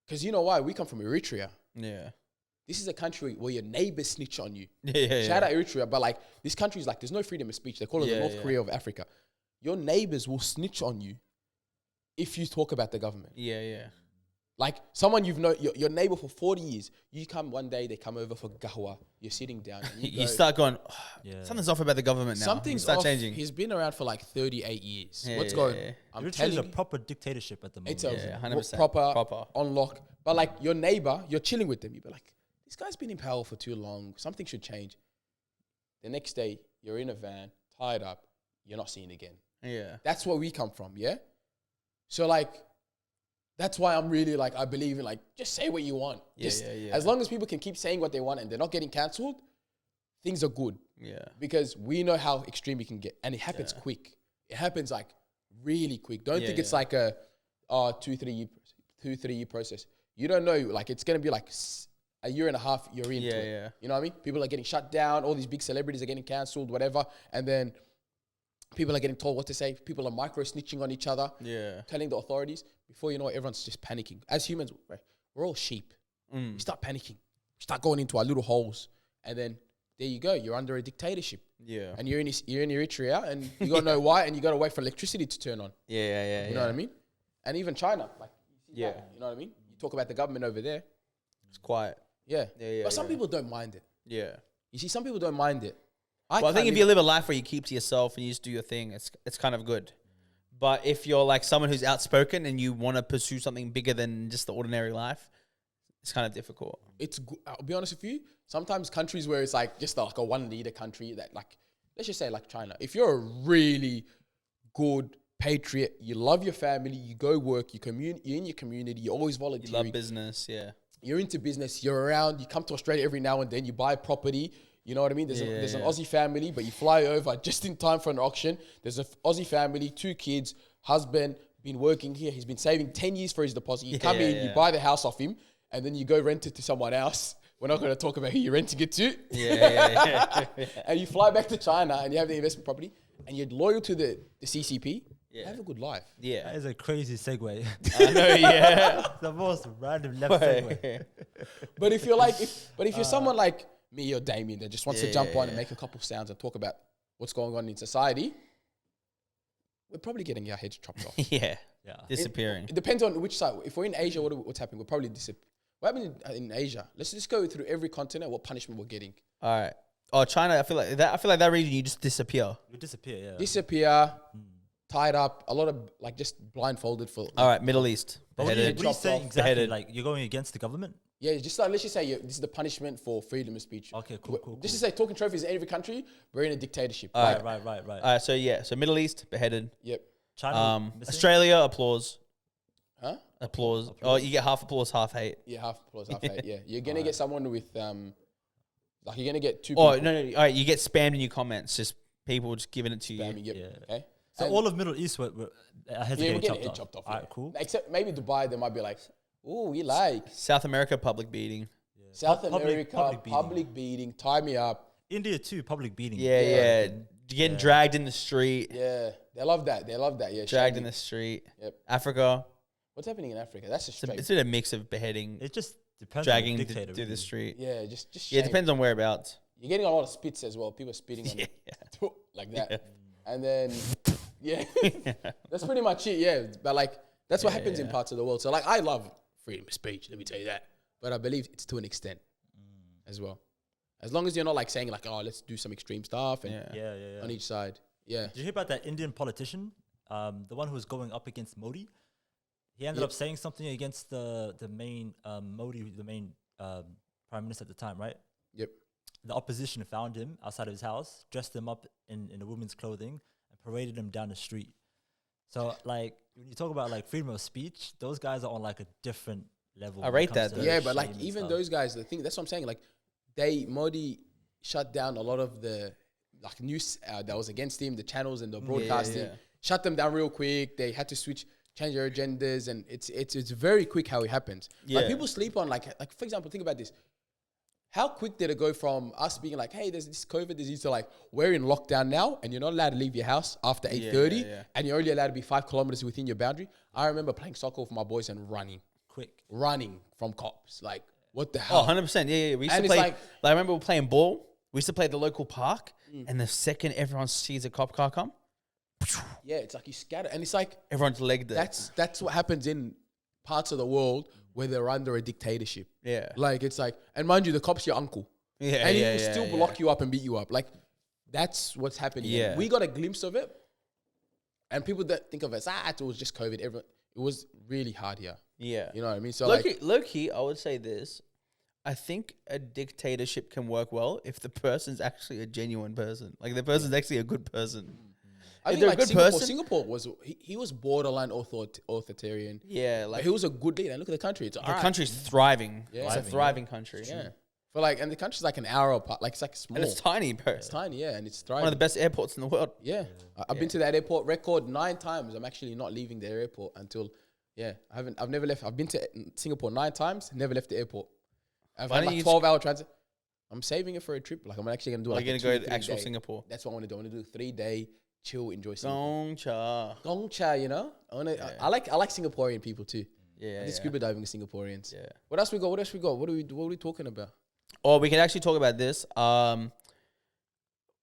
because you know why? We come from Eritrea. Yeah. This is a country where your neighbors snitch on you. Shout out Eritrea, but this country is there's no freedom of speech. They call it the North Korea of Africa. Your neighbors will snitch on you if you talk about the government. Like someone you've known, your neighbor for 40 years. You come one day, they come over for gahwa. You're sitting down. And you start going, something's off about the government now. Something's off. Changing. He's been around for 38 years. What's going on? Eritrea is a proper dictatorship at the moment. It's 100%. Proper on lock. But your neighbor, you're chilling with them. You'd be like, this guy's been in power for too long. Something should change. The next day, you're in a van, tied up. You're not seen again. Yeah. That's where we come from, yeah? So, that's why I'm really, I believe in, just say what you want. As long as people can keep saying what they want and they're not getting cancelled, things are good. Yeah. Because we know how extreme it can get. And it happens quick. It happens, really quick. Don't think it's a 2-3 year process. You don't know. It's going to be, a year and a half, you're into it. You know what I mean? People are getting shut down. All these big celebrities are getting cancelled, whatever. And then People are getting told what to say. People are micro snitching on each other. Yeah. Telling the authorities. Before you know it, everyone's just panicking. As humans, right, we're all sheep. We start panicking. We start going into our little holes. And then there you go. You're under a dictatorship. Yeah. And you're in Eritrea and you got to know why. And you got to wait for electricity to turn on. Yeah. You know what I mean? And even China. Like, Yeah. You know what I mean? You talk about the government over there. It's quiet. Yeah. Yeah. But some people don't mind it. Yeah. You see, some people don't mind it. I think if you live a life where you keep to yourself and you just do your thing, it's kind of good. But if you're like someone who's outspoken and you want to pursue something bigger than just the ordinary life, it's kind of difficult. I'll be honest with you. Sometimes countries where it's like just like a one leader country that like, let's just say like China. If you're a really good patriot, you love your family, you go work, you're in your community, you always volunteer. You love business, yeah. You're into business, you're around, you come to Australia every now and then, you buy property. You know what I mean? There's an Aussie family, but you fly over just in time for an auction. There's an Aussie family, 2 kids, husband, been working here. He's been saving 10 years for his deposit. You come in, you buy the house off him, and then you go rent it to someone else. We're not going to talk about who you're renting it to. And you fly back to China, and you have the investment property, and you're loyal to the CCP. You have a good life. Yeah. That is a crazy segue. I know, yeah. The most random left segue. But if you're someone like me or Damien that just wants to jump on and make a couple of sounds and talk about what's going on in society, we're probably getting our heads chopped off. Yeah. Disappearing. It depends on which side. If we're in Asia, what's happening? We'll probably disappear. What happened in Asia? Let's just go through every continent, what punishment we're getting. All right. Oh, China, I feel like that region, you just disappear. You disappear, yeah. Disappear, tied up, a lot of like just blindfolded for. All right, Middle East. But what are you saying exactly? Beheaded. Like, you're going against the government? Yeah, just like, let's just say this is the punishment for freedom of speech. Okay, cool. Just to say, talking trophies in every country, we're in a dictatorship. Right. All right, so Middle East, beheaded. Yep. China, Australia, applause. Huh? Applause. Oh, you get half applause, half hate. Yeah, half applause, half hate. Yeah, you're gonna get someone with like you're gonna get 2 Oh people. no! All right, you get spammed in your comments. Just people just giving it to you. Spamming, yep. Yeah. Okay. So And all of Middle East, our heads are we're getting getting chopped off. All Alright, cool. Except maybe Dubai, they might be like, "Ooh, we like South America, public beating. South Public America, beating. public beating, tie me up." India too, public beating. Yeah. Getting dragged in the street. Yeah, they love that. Yeah, Dragged in shaming. the street. Yep. Africa. What's happening in Africa? That's just It's been a mix of beheading, It just depends dragging on the through dictator. the really. street. yeah, just Yeah, it shame. depends on whereabouts. You're getting a lot of spits as well. People spitting on you like that, and then that's pretty much it. Yeah, but like that's what happens in parts of the world. So like I love freedom of speech. Let me tell you that, but I believe it's to an extent as well. As long as you're not like saying like, oh, let's do some extreme stuff and Yeah. on each side. Yeah. Did you hear about that Indian politician? The one who was going up against Modi? He ended up saying something against the main Modi, the main prime minister at the time, right? Yep. The opposition found him outside of his house, dressed him up in a woman's clothing, and paraded him down the street. So, like, when you talk about like freedom of speech, those guys are on like a different level. I when it rate comes that, to though. Yeah, shame but like and even stuff. those guys, that's what I'm saying. Like Modi shut down a lot of the like news that was against him, the channels and the broadcasting, shut them down real quick. They had to change their agendas, and it's very quick how it happens. Like people sleep on like for example, think about this. How quick did it go from us being like, hey, there's this COVID disease to like, we're in lockdown now and you're not allowed to leave your house after 8:30 and you're only allowed to be 5 kilometers within your boundary. I remember playing soccer with my boys and running from cops. Like, what the hell? Oh, 100%. Yeah. We used And to it's play, like- I remember we were playing ball. We used to play at the local park and the second everyone sees a cop car come, Yeah, it's like you scatter. And it's like, everyone's legged it. that's what happens in parts of the world where they're under a dictatorship. Yeah. Like, it's like, and mind you, the cop's your uncle. Yeah, And he yeah, will yeah, still yeah. block you up and beat you up. Like, that's what's happening. Yeah. And we got a glimpse of it. And people that think of it as, it was just COVID. It was really hard here. Yeah. You know what I mean? So Low key, I would say this. I think a dictatorship can work well if the person's actually a genuine person. Like the person's actually a good person. I If think they're a like good Singapore, person- Singapore was, he was borderline authoritarian. Yeah, Like like he was a good leader. And look at the country. It's the country's thriving. Yeah. It's a Thriving, thriving country. Yeah. But like, and the country's like an hour apart. Like it's like small. And it's tiny, bro. It's tiny, yeah. And it's One thriving. of the best airports in the world. Yeah. I've been to that airport record 9 times. I'm actually not leaving the airport until, I've never left. I've been to Singapore 9 times, never left the airport. I've Why had don't like you 12-hour transit. I'm saving it for a trip. Like I'm actually going to do Are like you a going to 2, go to 3 actual day. Singapore? That's what I want to do. I want to do a 3-day chill, enjoy Singapore. Gongcha, you know. I like Singaporean people too. Yeah, I did scuba diving with Singaporeans. Yeah. What else we got? What are we talking about? Or we can actually talk about this.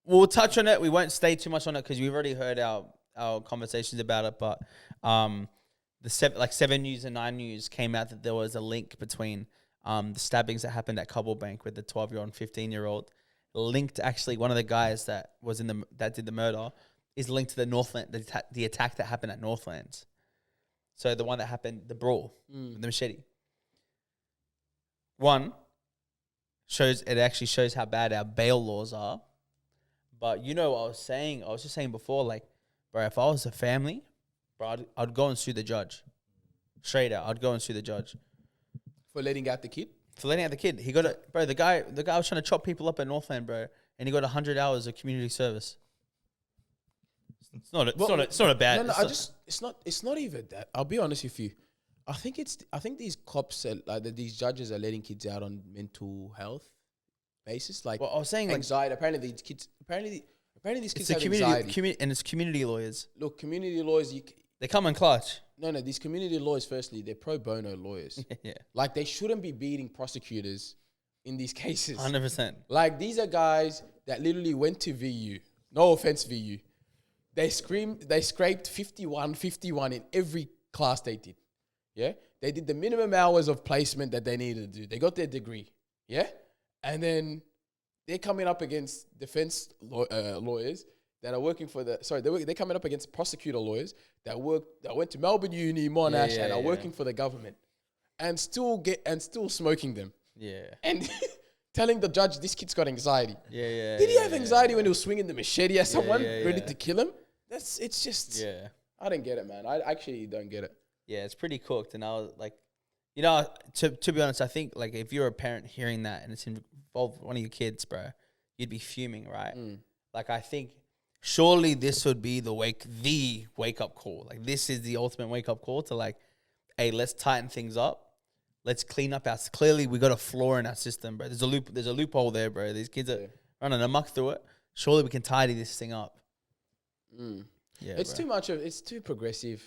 We'll touch on it. We won't stay too much on it because we've already heard our conversations about it. But the 7 News and 9 News came out that there was a link between the stabbings that happened at Cobble Bank with the 12-year-old and 15-year-old. Linked actually, one of the guys that was that did the murder is linked to the Northland, the attack that happened at Northlands. So the one that happened, the brawl with the machete. One actually shows how bad our bail laws are. But you know what I was just saying before, like, bro, if I was a family, bro, I'd go and sue the judge. Straight out, I'd go and sue the judge. For letting out the kid? For letting out the kid. He got bro, the guy was trying to chop people up at Northland, bro, and he got 100 hours of community service. It's not a bad. No, it's not even that. I'll be honest with you. I think these cops these judges are letting kids out on mental health basis. Like, well, I was saying anxiety. Like, apparently these kids have anxiety. And it's community lawyers. Look, community lawyers, they come in clutch. No, these community lawyers, firstly, they're pro bono lawyers. Yeah. Like, they shouldn't be beating prosecutors in these cases. 100%. Like, these are guys that literally went to VU. No offense, VU. They scraped 51 in every class they did. Yeah? They did the minimum hours of placement that they needed to do. They got their degree. Yeah? And then they're coming up against defense lawyers that are working for they're coming up against prosecutor lawyers that went to Melbourne Uni, Monash, and are working for the government and still smoking them. Yeah. And telling the judge this kid's got anxiety. Yeah. Did he have anxiety when he was swinging the machete at someone ready to kill him? It's just. Yeah. I don't get it, man. I actually don't get it. Yeah, it's pretty cooked. And I was like, you know, to be honest, I think like if you're a parent hearing that and it's involved one of your kids, bro, you'd be fuming, right? Like, I think surely this would be the wake up call. Like, this is the ultimate wake up call to like, hey, let's tighten things up. Let's clean up clearly we got a flaw in our system, bro. There's a loophole there, bro. These kids are running amok through it. Surely we can tidy this thing up. Yeah, it's too much it's too progressive.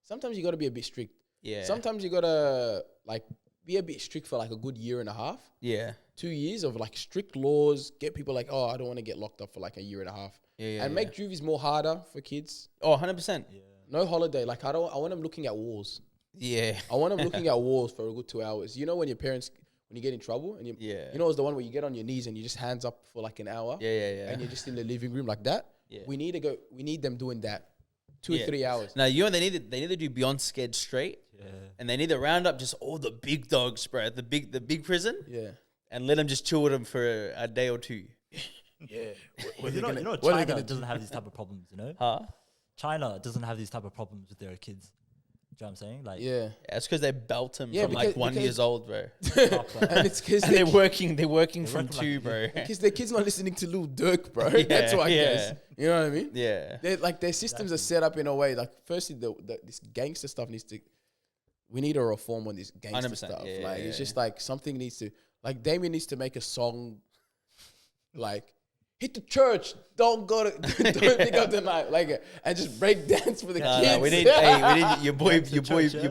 Sometimes you got to be a bit strict. Yeah. Sometimes you got to like be a bit strict for like a good year and a half. Yeah. 2 years of like strict laws, get people like, oh, I don't want to get locked up for like a year and a half. And make juvies more harder for kids. Oh, 100%. Yeah. No holiday. Like, I want them looking at walls. Yeah. I want them looking at walls for a good 2 hours. You know when you get in trouble and you know it's the one where you get on your knees and you just hands up for like an hour. Yeah. And you're just in the living room like that. Yeah. We need them doing that 2 or 3 hours. Now, you know, they need to do Beyond Scared Straight. Yeah. And they need to round up just all the big dogs, bro, the big prison. Yeah. And let them just chill with them for a day or two. Yeah. You know, China doesn't have these type of problems, you know? Huh? China doesn't have these type of problems with their kids. Do you know what I'm saying? Like, yeah, it's because they belt them from like 1 year old, bro. And it's because they're working from 2, bro. Because their kids not listening to Lil Durk, bro. That's why I guess. You know what I mean? Yeah. Their systems are set up in a way. Like, firstly, this gangster stuff we need a reform on this gangster stuff. It's just like something needs to, like, Damien needs to make a song, like, hit the church, don't pick up the night, like, and just break dance for the kids. No, we need your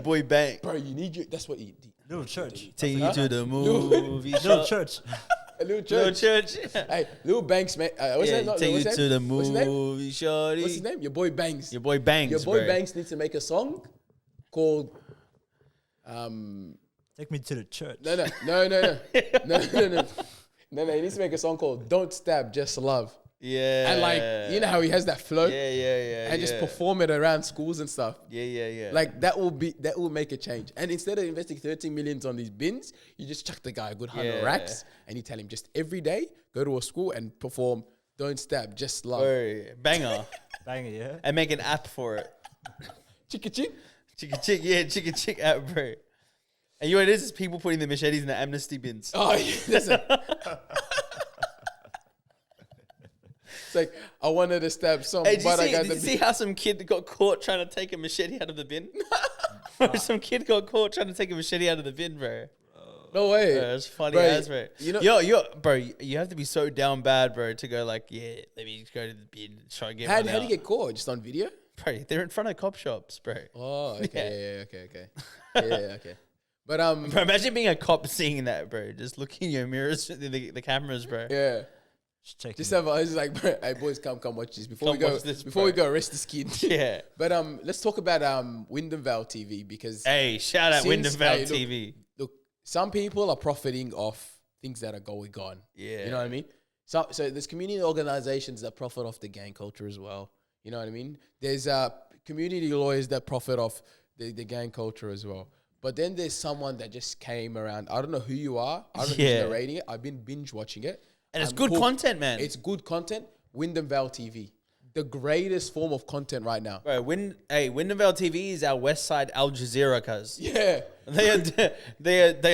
boy Bank. Bro, you need that's what you need. Little church. Take you to the movie Little church. Little church. Hey, Lil Banks, man. What's his name? Take you to the movie, shorty. What's his name? Your boy Banks. Your boy Banks, Banks needs to make a song called Take me to the church. No, he needs to make a song called Don't Stab, Just Love. Yeah. And like, you know how he has that flow? Yeah. And just perform it around schools and stuff. Yeah. Like, that will make a change. And instead of investing 13 millions on these bins, you just chuck the guy a good 100 racks and you tell him just every day, go to a school and perform Don't Stab, Just Love. Banger. Banger, yeah. And make an app for it. Chicka chick? Chicka chick app, bro. And you know what it is? It's people putting the machetes in the amnesty bins. Oh, yeah. Listen. It's like, I wanted to stab some, hey, did you see how some kid got caught trying to take a machete out of the bin? Some kid got caught trying to take a machete out of the bin, bro. No way. It's funny Bro, as, bro. you know- Bro, you have to be so down bad, bro, to go like, yeah, let me just go to the bin and try and get How one do out. you get caught? Just on video? Bro, they're in front of cop shops, bro. Oh, okay. Yeah, okay. But Bro, imagine being a cop seeing that, bro. Just looking in your mirrors, the cameras, bro. yeah. Just checking. Just have it's like, bro, hey boys, come watch this before Come we go. watch this, before bro. we go arrest this kid. Yeah. But let's talk about Wyndham Vale TV because Hey, shout out Since- Wyndham Vale hey, look, TV. look, some people are profiting off things that are going on. Yeah. You know what I mean? So there's community organizations that profit off the gang culture as well. You know what I mean? There's community lawyers that profit off the gang culture as well. But then there's someone that just came around. I don't know who you are. I don't know who's narrating it. I've been binge watching it. And it's I'm good hooked. content, man. It's good content. Wyndham Vale TV. The greatest form of content right now. Bro, Wyndham Vale TV is our West Side Al Jazeera, cuz. Yeah. They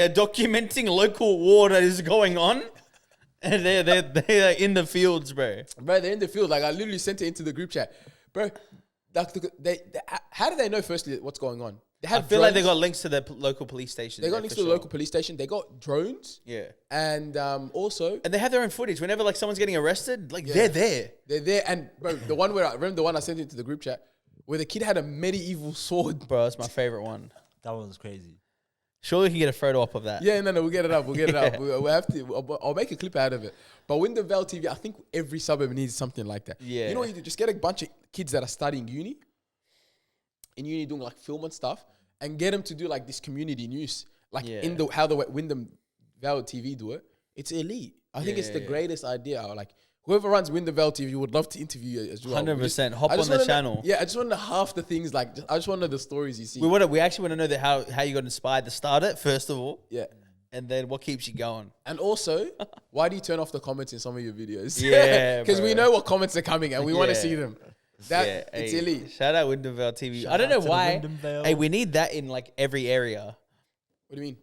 are documenting local war that is going on, and they are in the fields, bro. Bro, they're in the field. Like, I literally sent it into the group chat. Bro, like, how do they know, firstly, what's going on? They I have feel like drones. they got links to the local police station. They got there links for to the sure. local police station. They got drones. Yeah, And also, and they have their own footage. Whenever like someone's getting arrested, like they're there. they're there. And, bro, the one where I remember the one I sent into the group chat where the kid had a medieval sword. Bro, that's my favorite one. That one was crazy. Surely we can get a photo up of that. Yeah, no, we'll get it up. We'll have to. I'll make a clip out of it. But Wyndham Vale TV, I think every suburb needs something like that. Yeah. You know what you do? Just get a bunch of kids that are studying uni, doing like film and stuff, and get them to do like this community news, like how the Wyndham Vale TV do it. It's elite. I think it's the greatest idea. Like whoever runs Wyndham Vale TV would love to interview you as well. 100%. Hop on the channel. I just want to know half the things. Like I just want to know the stories you see. We actually want to know how you got inspired to start it first of all. Yeah. And then what keeps you going? And also, why do you turn off the comments in some of your videos? Yeah, Because we bro. know what comments are coming and we want to Yeah. see them. It's Hey, elite. Shout out Wyndham Vale TV. Shout I don't out know to the why. Wyndham Vale. Hey, we need that in like every area. What do you mean?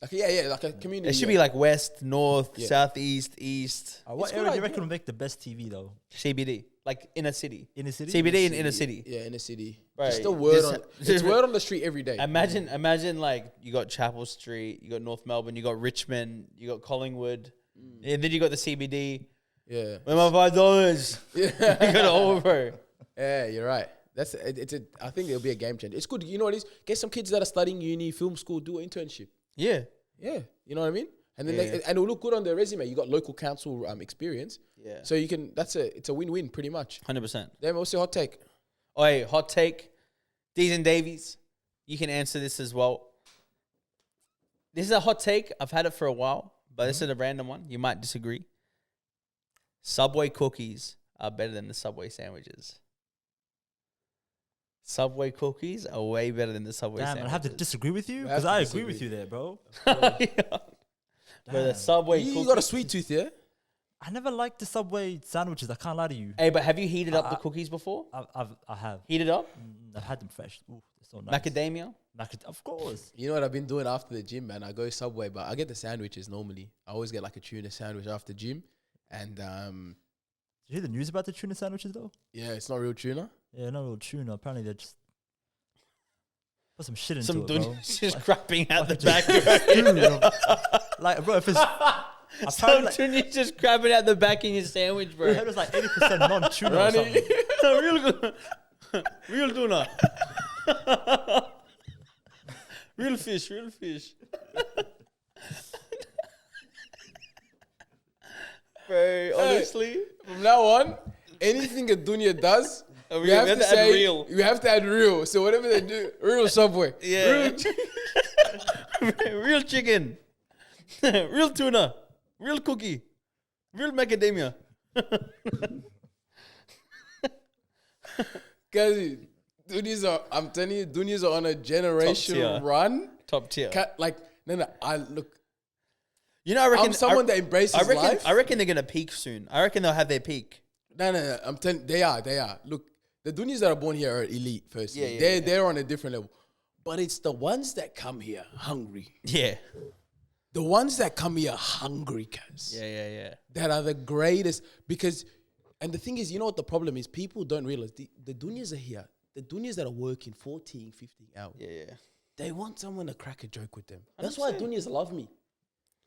Like yeah, like a community. It should be like west, north, Yeah. southeast, east, What It's area good do you idea. reckon will make the best TV though? CBD, like inner city. Inner city? CBD in inner city. Yeah, in a city. Right. Just a word Just- on. It's word on the street every day. Imagine like you got Chapel Street, you got North Melbourne, you got Richmond, you got Collingwood, and then you got the CBD. Yeah. Where my $5? You got it all, bro. Yeah, you're right. I think it'll be a game changer. It's good. You know what it is? Get some kids that are studying uni, film school, do an internship. Yeah. Yeah, you know what I mean. And then Yeah. and it'll look good on their resume. You got local council experience. Yeah. So you can. It's a win-win pretty much. 100%. Then what's your hot take? Oh, hey, hot take. Deevs and Daveys. You can answer this as well. This is a hot take. I've had it for a while, but this is a random one. You might disagree. Subway cookies are better than the Subway sandwiches. Subway cookies are way better than the Subway Damn, sandwiches. I have to disagree with you We because have to I agree with disagree. you there, bro. But the Damn. Subway You cookies. got a sweet tooth, yeah? I never liked the Subway sandwiches. I can't lie to you. Hey, but have you heated up the cookies before? I have. Heated up? I've had them fresh. Ooh, they're so nice. Macadamia? Of course. You know what I've been doing after the gym, man? I go Subway, but I get the sandwiches normally. I always get like a tuna sandwich after gym. And Did you hear the news about the tuna sandwiches though? yeah, it's not real tuna. Yeah, not real tuna. Apparently they're just put some shit into Some it, bro. Dunyas just crapping out the Just back. like, bro, if it's Some apparently like, Dunyas just crapping out the back in your sandwich, bro. I heard it was like 80% non-tuna or something. Real good. Real tuna. Real fish. Bro, honestly. From now on, anything a Dunya does, we have to add say real. we have to add real. So whatever they do, real Subway. Yeah. Real Real chicken. Real tuna. Real cookie. Real macadamia. Guys, I'm telling you, Dunyas are on a generational tier. run. Top tier. No, I look. You know, I reckon I'm someone that embraces life. I reckon they're gonna peak soon. I reckon they'll have their peak. No. I'm telling they are. Look, the Dunyas that are born here are elite. Firstly, Yeah, they're on a different level. But it's the ones that come here hungry. Yeah. The ones that come here hungry, guys. Yeah. That are the greatest because, and the thing is, you know what the problem is? People don't realize the Dunyas are here. The Dunyas that are working 14, 15 hours. Yeah. They want someone to crack a joke with them. That's why Dunyas love me.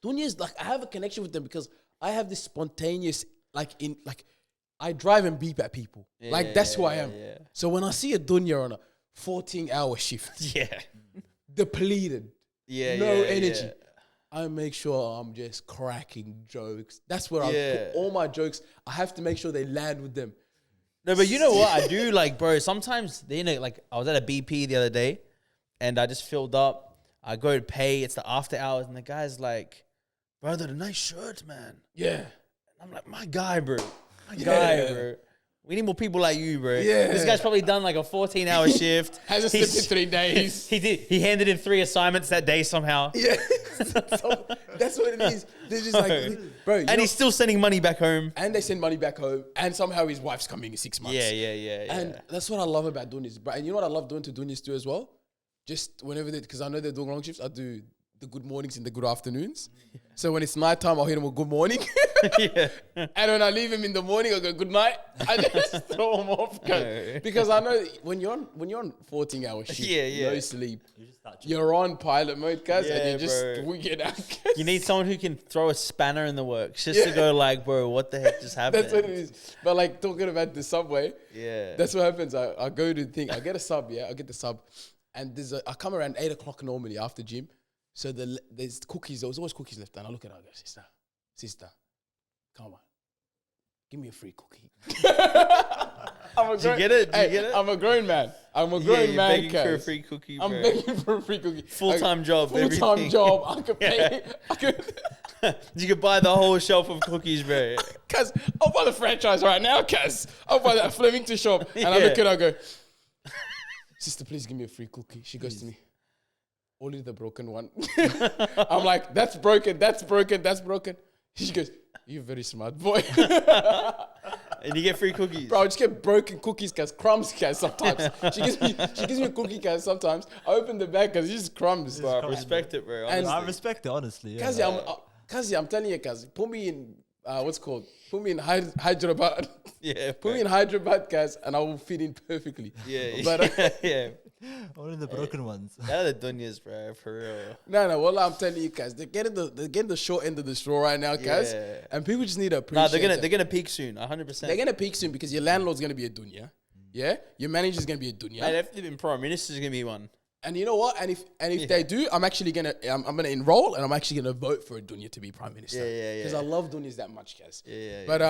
Dunyas, like, I have a connection with them because I have this spontaneous, I drive and beep at people. That's who I am. Yeah. So when I see a Dunya on a 14-hour shift, depleted, no energy, I make sure I'm just cracking jokes. That's where I put all my jokes. I have to make sure they land with them. No, but you know what? I do, like, bro, sometimes, I was at a BP the other day, and I just filled up. I go to pay. It's the after hours, and the guy's like, brother, the nice shirt, man. Yeah. And I'm like, my guy, bro. My guy, bro. We need more people like you, bro. Yeah. This guy's probably done like a 14-hour shift. Hasn't slept in 3 days. He did. He handed in 3 assignments that day somehow. Yeah. So that's what it is. They're just like, bro. And he's still sending money back home. And they send money back home. And somehow his wife's coming in 6 months. Yeah. And that's what I love about Dunyas. Bro. And you know what I love doing to Dunyas too as well? Just whenever because I know they're doing long shifts, I do the good mornings and the good afternoons. Yeah. So when it's nighttime, I'll hit them with good morning. And when I leave him in the morning, I go good night. I just throw them off because I know when you're on 14-hour shift, no sleep, you're on pilot mode, guys, and you just wicked out. You need someone who can throw a spanner in the works just to go like, bro, what the heck just happened? That's what it is. But like talking about the subway, that's what happens. I go to the thing, I get a sub, I get the sub, and I come around 8 o'clock normally after gym. So there's cookies. There was always cookies left. And I look at her and I go, sister, come on. Give me a free cookie. Do you get it? I'm a grown man. I'm a grown man. Begging for a free cookie, bro. I'm begging for a free cookie. Full-time job. Full-time job. I could pay. You could buy the whole shelf of cookies, bro. Cuz I'll buy the franchise right now, cuz. I'll buy that Flemington shop. And I look at her and I go, sister, please give me a free cookie. She goes to me, only the broken one. I'm like, that's broken. She goes, you're a very smart boy. And you get free cookies. Bro, I just get broken cookies, cuz crumbs, cuz sometimes. She gives me a cookie, cuz sometimes. I open the bag, cuz it's just crumbs. Bro, I respect it, bro. And I respect it, honestly. Kazi, I'm telling you, cuz, put me in, put me in Hyderabad. Yeah. Put me in Hyderabad, guys, and I will fit in perfectly. Yeah. But only the broken ones. They're the Dunyas, bro, for real. No, well, I'm telling you, guys, they're getting the short end of the straw right now, guys. Yeah. And people just need to appreciate they're gonna peak soon, 100%. They're gonna peak soon because your landlord's gonna be a Dunya. Yeah? Your manager's gonna be a Dunya. Mate, if they've been prime minister's gonna be one. And you know what? And if they do, I'm gonna enroll and I'm actually gonna vote for a Dunya to be prime minister. Yeah. Because I love Dunyas that much, guys. Yeah. But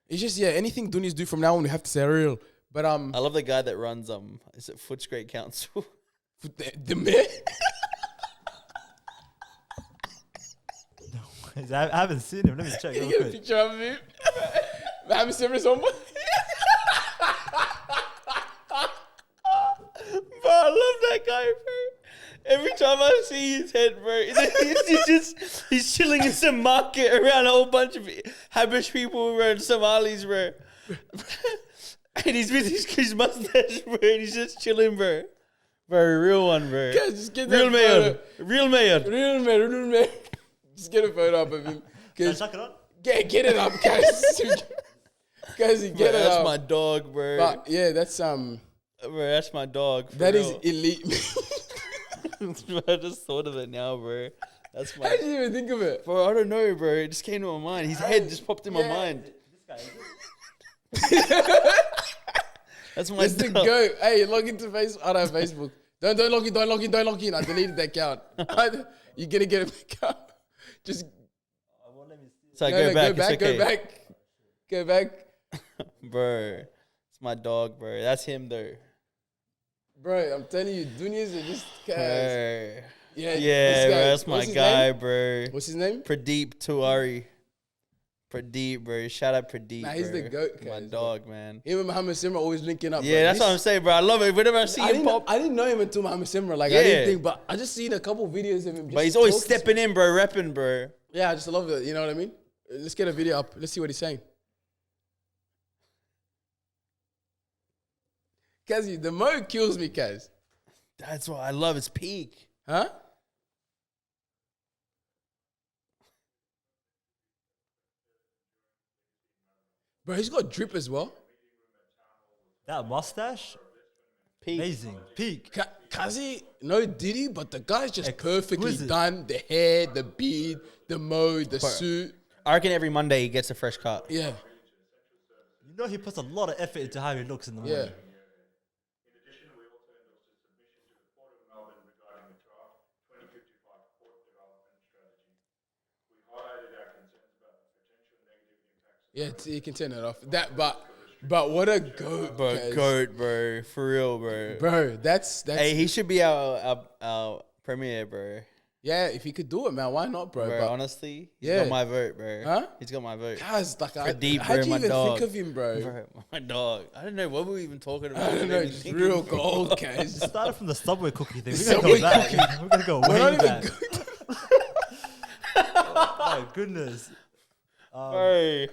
it's just anything Dunyas do from now on, we have to say real. But I love the guy that runs is it Footscray Council? The mayor? No, I haven't seen him. Let me check. You get a picture of him. Mohammed Simra's on. Bro, I love that guy, bro. Every time I see his head, bro, he's chilling in some market around a whole bunch of Habish people, bro, and Somalis, bro. And he's with his mustache, bro, and he's just chilling, bro. Bro, real one, bro. Guys, just get real mayor. Real mayor. Just get a photo up of him. Can I chuck it on? Get it up, guys. Guys, get it up. That's my dog, bro. But yeah, that's Bro, that's my dog. That real. Is elite. I just thought of it now, bro. That's my. How did you even think of it? Bro, I don't know, bro. It just came to my mind. His head just popped in my mind. This guy, That's my That's the go. Hey, log into Facebook. I don't have Facebook. Don't log in. I deleted that account. You're gonna get it back up. Just. So Go back. Bro, it's my dog, bro. That's him, though. Bro, I'm telling you, Dunyas are just guys. Yeah, bro, that's my guy, bro. What's his name? Pradeep Tiwari. Pradeep, bro. Shout out Pradeep. Nah, he's bro. the goat, my dog, man. Him and Mohammed Simra always linking up. Yeah, that's what I'm saying, bro. I love it. Whenever I see him pop. I didn't know him until Mohammed Simra. Like, I didn't think, but I just seen a couple videos of him. But he's always stepping in, bro, repping, bro. Yeah, I just love it. You know what I mean? Let's get a video up. Let's see what he's saying. Kazi, the mo kills me, Kaz. That's what I love. It's peak. Huh? Bro, he's got drip as well. that mustache? Peak. Amazing. Peak. Kazi, no Diddy, but the guy's just perfectly Exquisite. done. The hair, the beard, the mode, the Bro. suit. I reckon every Monday he gets a fresh cut. Yeah. You know he puts a lot of effort into how he looks in the morning. Yeah. In addition, we also endorsed a submission to the Port of Melbourne regarding the draft 2055 port development strategy. We highlighted our concerns about the potential negative impacts. Yeah, you can turn it off. But what a goat, Bro, guys. goat, bro. For real, bro. Bro, that's Hey, he should be our premier, bro. yeah. If he could do it, man, why not, bro? Bro, But honestly, he's Yeah. got my vote, bro. Huh? He's got my vote. guys, like, Deep, how'd bro, you my even dog. think of him, bro? Bro, my dog. I don't know what were we even talking about. I don't know, just real gold, guys. It started from the Subway cookie thing. We're Subway gonna go back. We're gonna go We're way not even back. good. My goodness. Bro.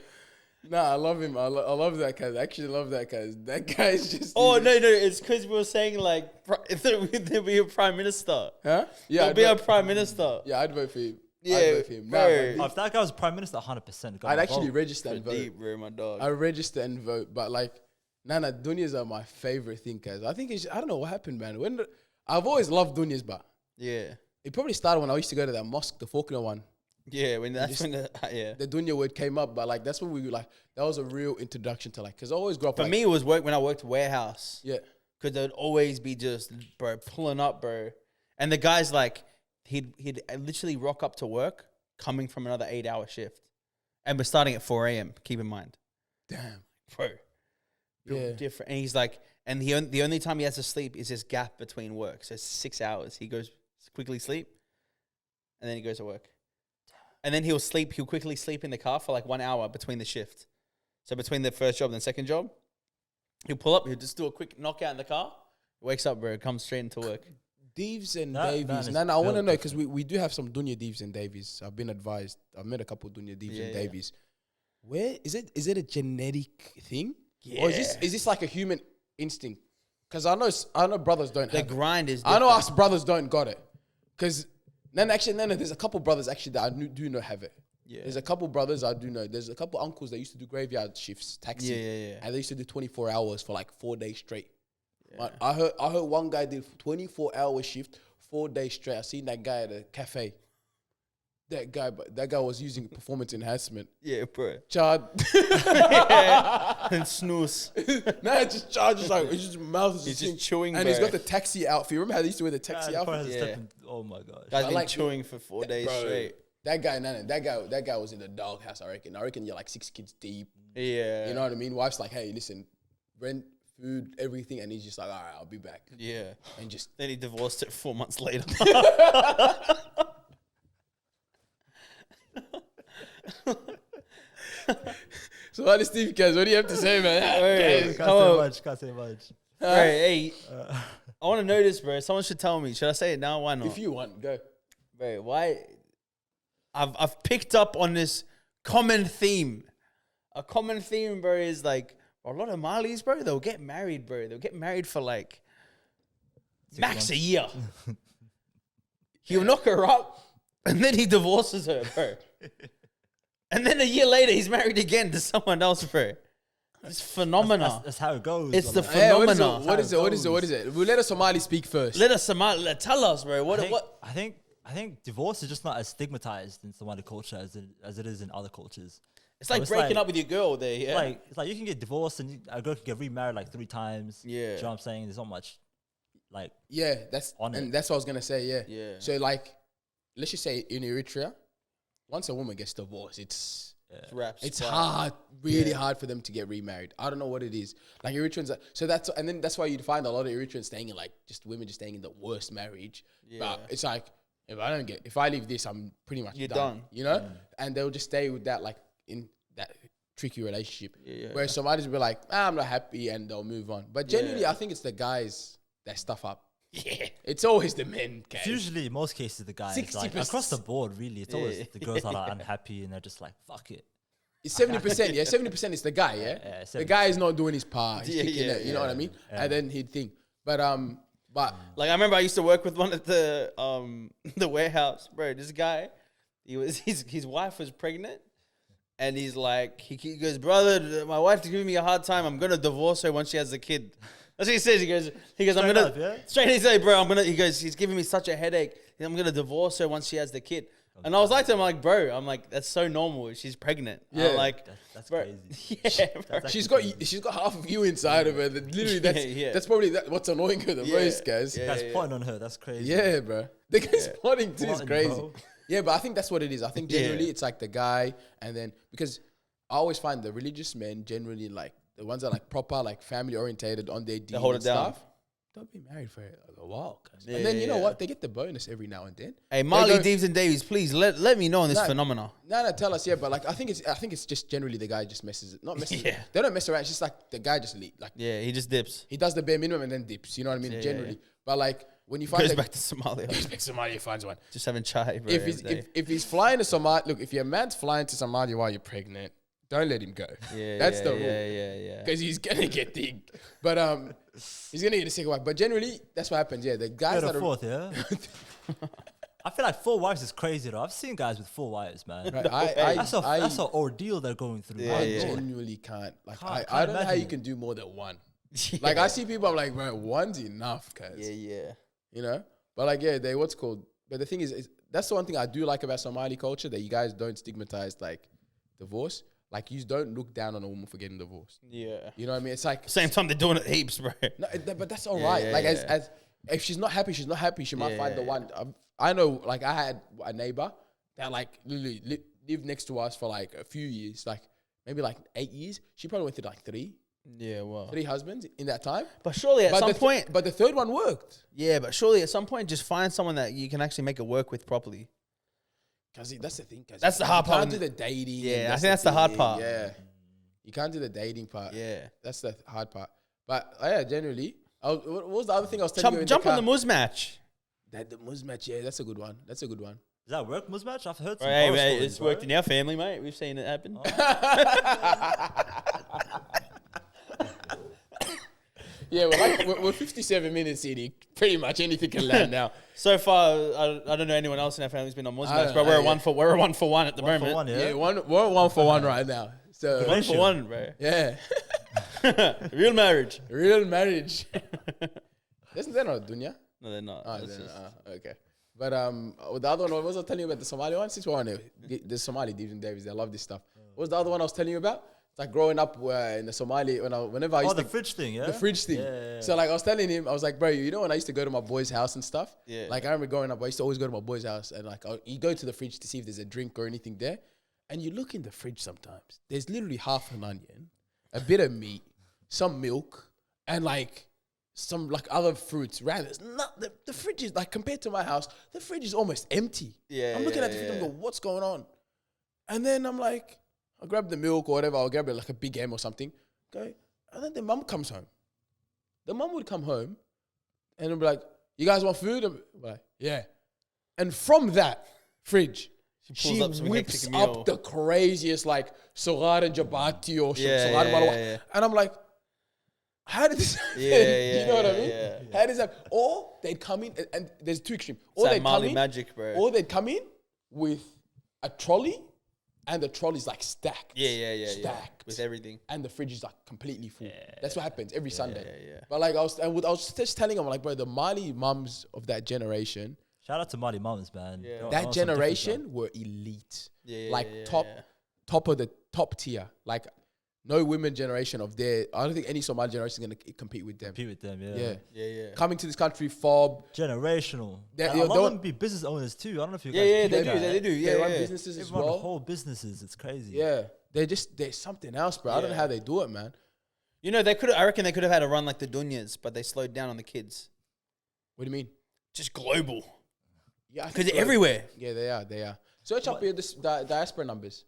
Nah, I love him. I love that guy. I actually love that guy. That guy's just. Oh, no, it's because we were saying, like, there'll be a prime minister. Huh? Yeah. There'll be a prime minister. Yeah, I'd vote for him. Yeah, I'd vote for him. Nah, bro. but If that guy was prime minister, 100%. I'd actually register For and vote. deep, bro, my dog. I register and vote, but like, Dunyas are my favorite thing, guys. I think I don't know what happened, man. I've always loved Dunyas, but Yeah. it probably started when I used to go to that mosque, the Faulkner one. Yeah, when yeah. The Dunya word came up, but like that's when we were like, that was a real introduction to like, because I always grew up. For like, me, it was when I worked warehouse. yeah, Because there'd always be just, bro, pulling up, bro. And the guy's like, he'd literally rock up to work coming from another 8-hour shift. And we're starting at 4 a.m., keep in mind. damn, Bro. yeah, Different. And he's like, and the only time he has to sleep is this gap between work. So it's 6 hours. He goes quickly sleep, and then he goes to work. And then he'll quickly sleep in the car for like 1 hour between the shift. So between the first job and the second job, he'll pull up, he'll just do a quick knockout in the car, wakes up, bro, comes straight into work. Deevs and That Daveys. man is I want to built know because we do have some Dunya Deevs and Daveys. I've been advised. I've met a couple of Dunya Deevs and Yeah. Daveys. Where is it? Is it a genetic thing, or is this like a human instinct? Because I know brothers don't The have it. grind is I know different. us brothers don't got it. Because there's a couple brothers actually that do know have it. Yeah. There's a couple brothers I do know. There's a couple uncles that used to do graveyard shifts, taxi. Yeah. And they used to do 24 hours for like 4 days straight. But I heard one guy did 24-hour shift, 4 days straight. I seen that guy at a cafe. That guy was using performance enhancement. Yeah, bro. Chard. And snooze. No, it just charges like it's just mouth is He's just just chewing, and bro. he's got the taxi outfit. Remember how they used to wear the taxi outfit? Yeah. Oh my gosh. Guy's I been like- chewing for 4 days Bro, straight. That guy was in the doghouse. I reckon you're like 6 kids deep. Yeah. You know what I mean? Wife's like, hey, listen, rent, food, everything, and he's just like, all right, I'll be back. Yeah. And just Then he divorced it 4 months later. so what is Steve Kez? What do you have to say, man? Hey, Can't come say on. much. Can't say much. Bro, hey, I want to know this, bro. Someone should tell me. Should I say it now? Why not? If you want, go. Bro, why? I've picked up on this common theme. A common theme, bro, is like a lot of Malis, bro. They'll get married, bro. They'll get married for like max a year. He'll knock her up, and then he divorces her, bro. And then a year later, he's married again to someone else, bro. It's phenomena. That's how it goes. It's the Hey, what is it? phenomena. What is it? What is it? What is it? We'll let a Somali speak first. Let us tell us, bro. What? I think divorce is just not as stigmatized in Somali culture as it is in other cultures. It's like breaking up with your girl there, yeah. It's like you can get divorced and a girl can get remarried like 3 times. Yeah. Do you know what I'm saying? There's not much like Yeah, that's On and it. that's what I was gonna say. Yeah. Yeah. So like, let's just say in Eritrea, once a woman gets divorced, it's Raps, it's but- hard, really hard for them to get remarried. I don't know what it is. Like Eritreans, so that's why you'd find a lot of Eritreans staying in like just women just staying in the worst marriage. Yeah. But it's like if I leave this, I'm pretty much You're done. done. You know, and they'll just stay with that like in that tricky relationship. Yeah. Where somebody's be like, I'm not happy, and they'll move on. But generally, I think it's the guys that stuff up. Yeah. It's always the men, guys. it's usually in most cases the guys like 60%. across the board really. It's always the girls that are unhappy and they're just like fuck it. It's 70%, yeah. 70% is the guy, yeah. Yeah, The guy is not doing his part. He's Yeah, kicking yeah, it, you know what I mean? yeah. And then he'd think, but Like I remember I used to work with one at the the warehouse, bro. This guy, his wife was pregnant, and he's like he goes, brother, my wife's giving me a hard time. I'm gonna divorce her once she has a kid. That's what he says. He goes, I'm Straight gonna up, yeah? straight. He said, bro, he goes, he's giving me such a headache. I'm gonna divorce her once she has the kid. And I was like to him, like, bro, I'm like, that's so normal. She's pregnant. Yeah. I'm like, That's bro, crazy. yeah, bro. That's She's actually got half of you inside of her. Literally, that's probably what's annoying her the most, guys. The guy's plotting on her. That's crazy. Yeah, bro. The guy's plotting too is Plotting, crazy. bro. Yeah, but I think that's what it is. I think generally it's like the guy, and then because I always find the religious men generally like the ones that are like proper, like family orientated on their deen hold and it down. stuff. Don't be married for like a while, guys. And then you know what? They get the bonus every now and then. Hey, Marley, Deevs and Daveys, please let me know on this phenomena. No, tell us. Yeah, but like I think it's just generally the guy just messes it. Not messes. They don't mess around. It's just like the guy just like he just dips. he does the bare minimum and then dips. You know what I mean? Generally, but like when you find Goes back to Somalia. goes back to Somalia, finds one. Just having chai, bro. If he's flying to Somalia, look, if your man's flying to Somalia while you're pregnant, don't let him go. That's the rule. Yeah. Because he's gonna get digged. But he's gonna get a second wife. But generally, that's what happens. Yeah, the guys that Third or fourth, yeah. I feel like 4 wives is crazy though. I've seen guys with 4 wives, man. Right, That's an ordeal they're going through. I genuinely can't. Like I don't know how you can do more than one. Like I see people, I'm like, bro, one's enough, cuz. Yeah. You know? But like, yeah, what's called. But the thing is that's the one thing I do like about Somali culture, that you guys don't stigmatize like divorce. Like, you don't look down on a woman for getting divorced. Yeah. You know what I mean? It's like... Same time they're doing it heaps, bro. No, but that's all right. As if she's not happy, she's not happy. She might find the one. I know, like, I had a neighbor that, like, literally lived next to us for, like, a few years. Like, maybe, like, 8 years. She probably went through, like, 3. Yeah, well. 3 husbands in that time. But surely at some point... But the third one worked. Yeah, but surely at some point, just find someone that you can actually make it work with properly. Because that's the thing. That's the hard part. You can't do the dating. Yeah, I think that's the hard part. Yeah. You can't do the dating part. Yeah. That's the hard part. But, yeah, generally... what was the other thing I was telling you? Jump on the Muz match. The Muz match, yeah, that's a good one. That's a good one. Does that work, Muz match? I've heard some Hey, horror stories, it's worked in our family, mate. We've seen it happen. Yeah, we're 57 minutes in. Pretty much anything can land now. So far, I don't know anyone else in our family's been on Muz match, but we're a 1 for 1 at the moment. One, Yeah, we're 1 for 1 right now. So 1 for 1, bro. Yeah. Real marriage. Real marriage. Isn't that not Dunya? No, they're not. Oh, okay. But the other one, what was I telling you about the Somali one? Since we're on it, the Somali Deevs and Daveys, they love this stuff. What was the other one I was telling you about? It's like growing up in the Somali, whenever I used to... the fridge thing, yeah? The fridge thing. Yeah. So like I was telling him, I was like, bro, you know when I used to go to my boy's house and stuff? Yeah. Like I remember growing up, I used to always go to my boy's house and like you go to the fridge to see if there's a drink or anything there. And you look in the fridge sometimes. There's literally half an onion, a bit of meat, some milk, and like some like other fruits. There's not the fridge is like, compared to my house, the fridge is almost empty. Yeah. I'm looking at the fridge and go, what's going on? And then I'm like, I'll grab the milk or whatever, I'll grab it like a Big M or something. Okay. And then the mum comes home. The mum would come home and it'd be like, you guys want food? I'm like, yeah. And from that fridge, she whips up the craziest like Sogar and Jabati or Sogar and Marwa. And I'm like, how did this happen? You know what I mean? Yeah. How does that? Or they'd come in, and there's 2 extremes. Or it's they'd come in, magic, bro. or they'd come in with a trolley, and the trolley's like stacked. Stacked. With everything. And the fridge is like completely full. That's what happens every Sunday. Yeah. But like I was just telling them, like, bro, the Mali mums of that generation. Shout out to Mali mums, man. Yeah. That generation were elite. Top of the top tier. Like no women generation of their. I don't think any Somali generation is gonna compete with them. Yeah. Coming to this country, fob. Generational. A lot of them be business owners too. I don't know if you guys. They do. They run businesses as well. Whole businesses. It's crazy. Yeah, they're something else, bro. I don't know how they do it, man. You know, I reckon they could have had a run like the Dunyas, but they slowed down on the kids. What do you mean? Just global. Yeah, because they're everywhere. Yeah, they are. Search up your diaspora numbers.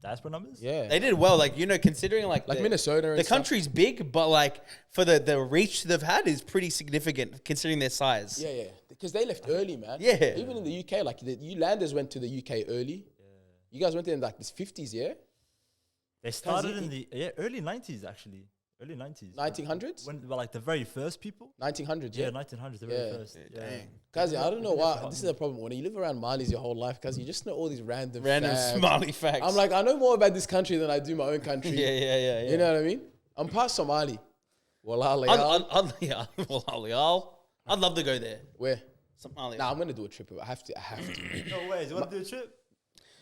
Diaspora numbers? Yeah. They did well, like, you know, considering like Minnesota and the country's big, but like for the reach they've had is pretty significant considering their size. Yeah. Because they left early, man. Yeah. Even in the UK, like the Landers went to the UK early. Yeah. You guys went there in like the 50s, yeah? They started in the early 90s, actually. Early 90s. 1900s? When like the very first people? 1900s, yeah. 1900s, the very first. Dang. Kazi, I don't know why. This is the problem. When you live around Malis your whole life, Kazi, you just know all these random facts. Somali facts. I'm like, I know more about this country than I do my own country. Yeah. You know what I mean? I'm past Somali. I'd love to go there. Where? Somalia. Nah, I'm gonna do a trip. I have to. No way. Do you want to do a trip?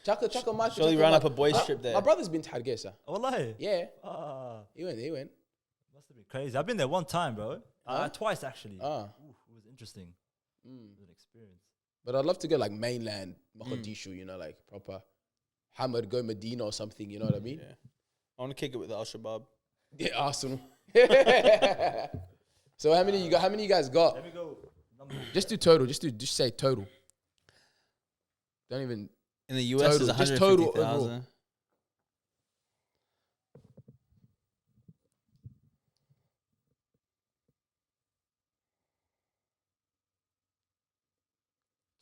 Chaka, Surely run up a boys' trip there. My brother's been to Hargeisa. Wallahi. Yeah. He went. Must have been crazy. I've been there one time, bro. Twice actually. Ah. It was interesting. It was an experience. But I'd love to go like mainland Mogadishu, you know, like proper Hamad, go Medina or something, you know what I mean? Yeah. I want to kick it with the Al-Shabaab. Yeah, Arsenal. So how many you got? How many you guys got? Let me go. Just do total. Just say total. Don't even. In the US, total, is just total 150,000.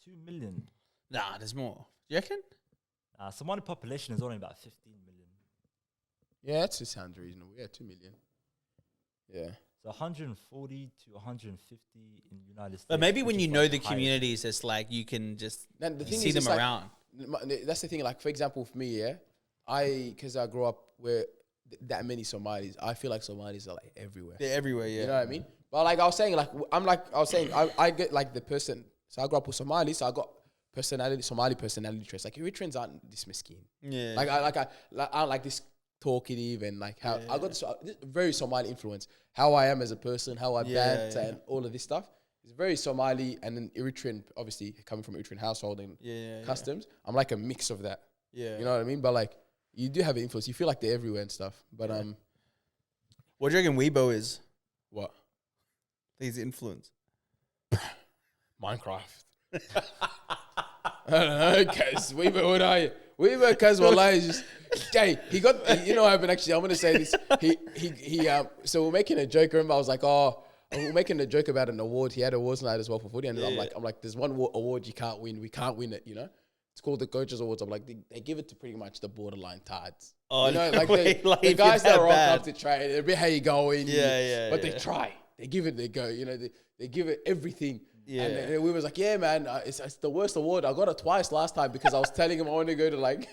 $2 million. Nah, there's more. You reckon? Somali population is only about 15 million. Yeah, that just sounds reasonable. Yeah, 2 million. Yeah. So 140 to 150 in the United States. But maybe when you know the higher. communities, it's like you can just The thing see is, them it's like, around. that's the thing. Like, for example, for me, yeah, because I grew up where that many Somalis, I feel like Somalis are like everywhere. They're everywhere, yeah. You know what I mean? But like I was saying, I get like the person. So I grew up with Somalis, so I got Somali personality traits. Like Eritreans aren't this miskin. Yeah. I don't like this talkative and like how I got this very Somali influence. How I am as a person, how I banter and all of this stuff. It's very Somali and then Eritrean, obviously coming from Eritrean household and customs. I'm like a mix of that. Yeah. You know what I mean? But like you do have an influence. You feel like they're everywhere and stuff. But what do you reckon Weibo is? What? His influence. Minecraft. I don't know, cuz Weibo, what are you? Weibo, cuz wallahi is just hey, he got you know what happened actually, I'm gonna say this. He so we're making a joke, remember I was like, we're making a joke about an award. He had awards night as well for footy, and I'm like, there's one award you can't win. We can't win it, you know. It's called the Coaches Awards. I'm like, they give it to pretty much the borderline tards. Oh, you know, like the guys that rock up to try. They're a bit how you going, but they try. They give it. They go. You know, they give it everything. Yeah. And then we was like, yeah, man, it's the worst award. I got it twice last time because I was telling him I want to go to like,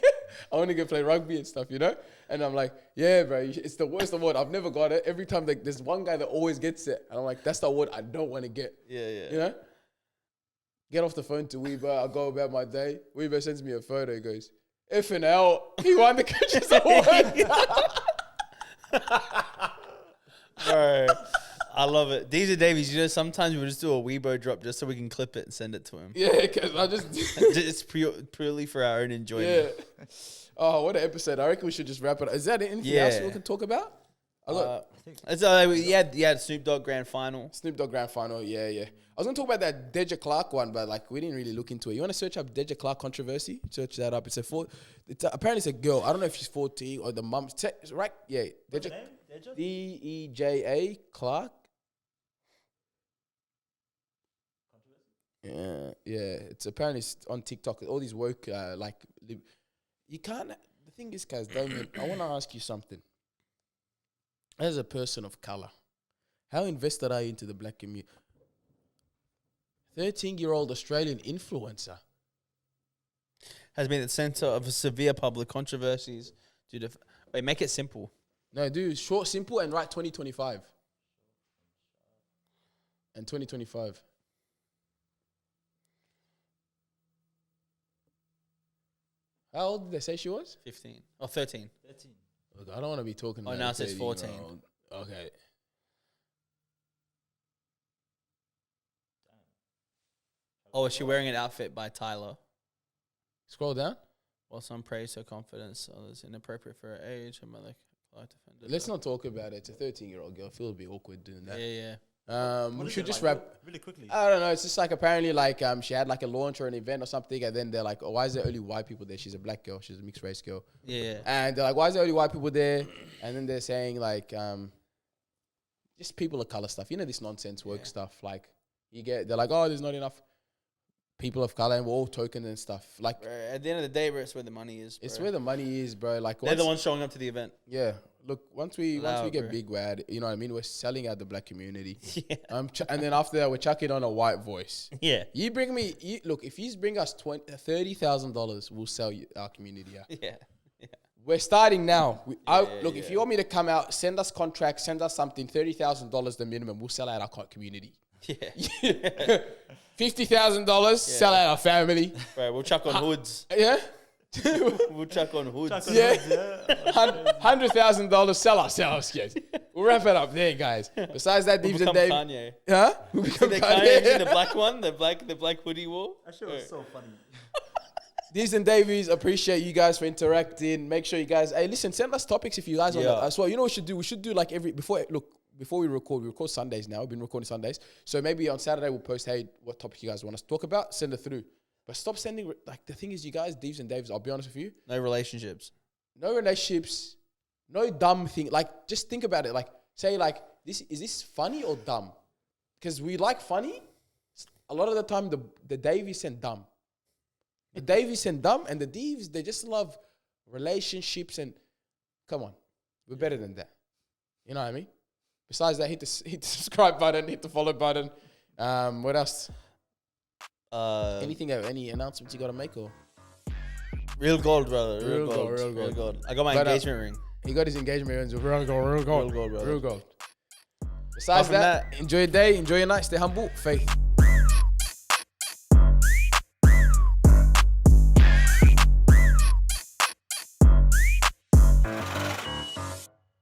I want to go play rugby and stuff, you know? And I'm like, yeah, bro, it's the worst award. I've never got it. Every time there's one guy that always gets it. And I'm like, that's the award I don't want to get. Yeah. You know? Get off the phone to Weber. I go about my day. Weber sends me a photo. He goes, F&L, he won the Coaches Award. Bro. I love it. Deevs and Daveys, you know, sometimes we'll just do a Weibo drop just so we can clip it and send it to him. Yeah, because I just... It's purely for our own enjoyment. Yeah. Oh, what an episode. I reckon we should just wrap it up. Is that anything else we can talk about? Snoop Dogg Grand Final. Snoop Dogg Grand Final, yeah. I was going to talk about that Deja Clark one, but like we didn't really look into it. You want to search up Deja Clark controversy? Search that up. Apparently it's a girl. I don't know if she's 14 or the mum. Right? Yeah. What's her name? Deja Clark. Yeah. It's apparently on TikTok. All these woke, you can't. The thing is, guys, Damien, I want to ask you something. As a person of color, how invested are you into the black community? 13-year-old Australian influencer has been at the center of severe public controversies due to. Wait, make it simple. No, do short, simple, and write 2025. And 2025. How old did they say she was? 15 or 13. 13. Look, I don't want to be talking about now it says 14. Okay. Oh, is she wearing an outfit by Tyler? Scroll down. While some praise her confidence, others inappropriate for her age. Her mother defended Let's her. not talk about it. It's a 13-year-old girl. I feel a bit awkward doing that. Yeah. We should just wrap really quickly. I don't know. It's just like apparently like she had like a launch or an event or something, and then they're like, oh, why is there only white people there? She's a black girl. She's a mixed race girl. Yeah. And they're like, why is there only white people there? And then they're saying like just people of color stuff. You know, this nonsense woke stuff. Like they're like, oh, there's not enough people of color and we're all token and stuff. Like at the end of the day, bro, it's where the money is. Bro. It's where the money is, bro. Like they're the ones showing up to the event. Yeah. Look, once we get big, you know what I mean? We're selling out the black community. Yeah. And then after that, we're chucking on a white voice. Yeah. You bring me, look, if you bring us $30,000, we'll sell our community out. Yeah. We're starting now. Look, if you want me to come out, send us contracts, send us something, $30,000 the minimum. We'll sell out our community. Yeah. $50,000, sell out our family. Right, we'll chuck on hoods. Yeah? We'll chuck on hoods. $100,000, sell ourselves, guys. We'll wrap it up there, guys. Besides that, Deevs and Daveys. Kanye. Huh? We'll become Kanye. The black one, the black hoodie wore. That shit was so funny. Deevs and Daveys, appreciate you guys for interacting. Make sure you guys, hey, listen, send us topics if you guys want that as well. You know what we should do? We should do like before we record Sundays now. We've been recording Sundays. So maybe on Saturday we'll post, hey, what topic you guys want us to talk about? Send it through. But stop sending, like, the thing is, you guys, Deevs and Daveys, I'll be honest with you. No relationships. No dumb thing. Like, just think about it. Like, say, like, is this funny or dumb? Because we like funny. A lot of the time, the Daveys send dumb. The Daveys send dumb, and the Deevs, they just love relationships and, come on, we're better than that. You know what I mean? Besides that, hit the subscribe button, hit the follow button. What else? Any announcements you got to make? Or Real gold, brother. Real gold. I got my engagement ring. He got his engagement ring. Real gold, brother. Real gold. Besides that, enjoy your day, enjoy your night, stay humble, faith.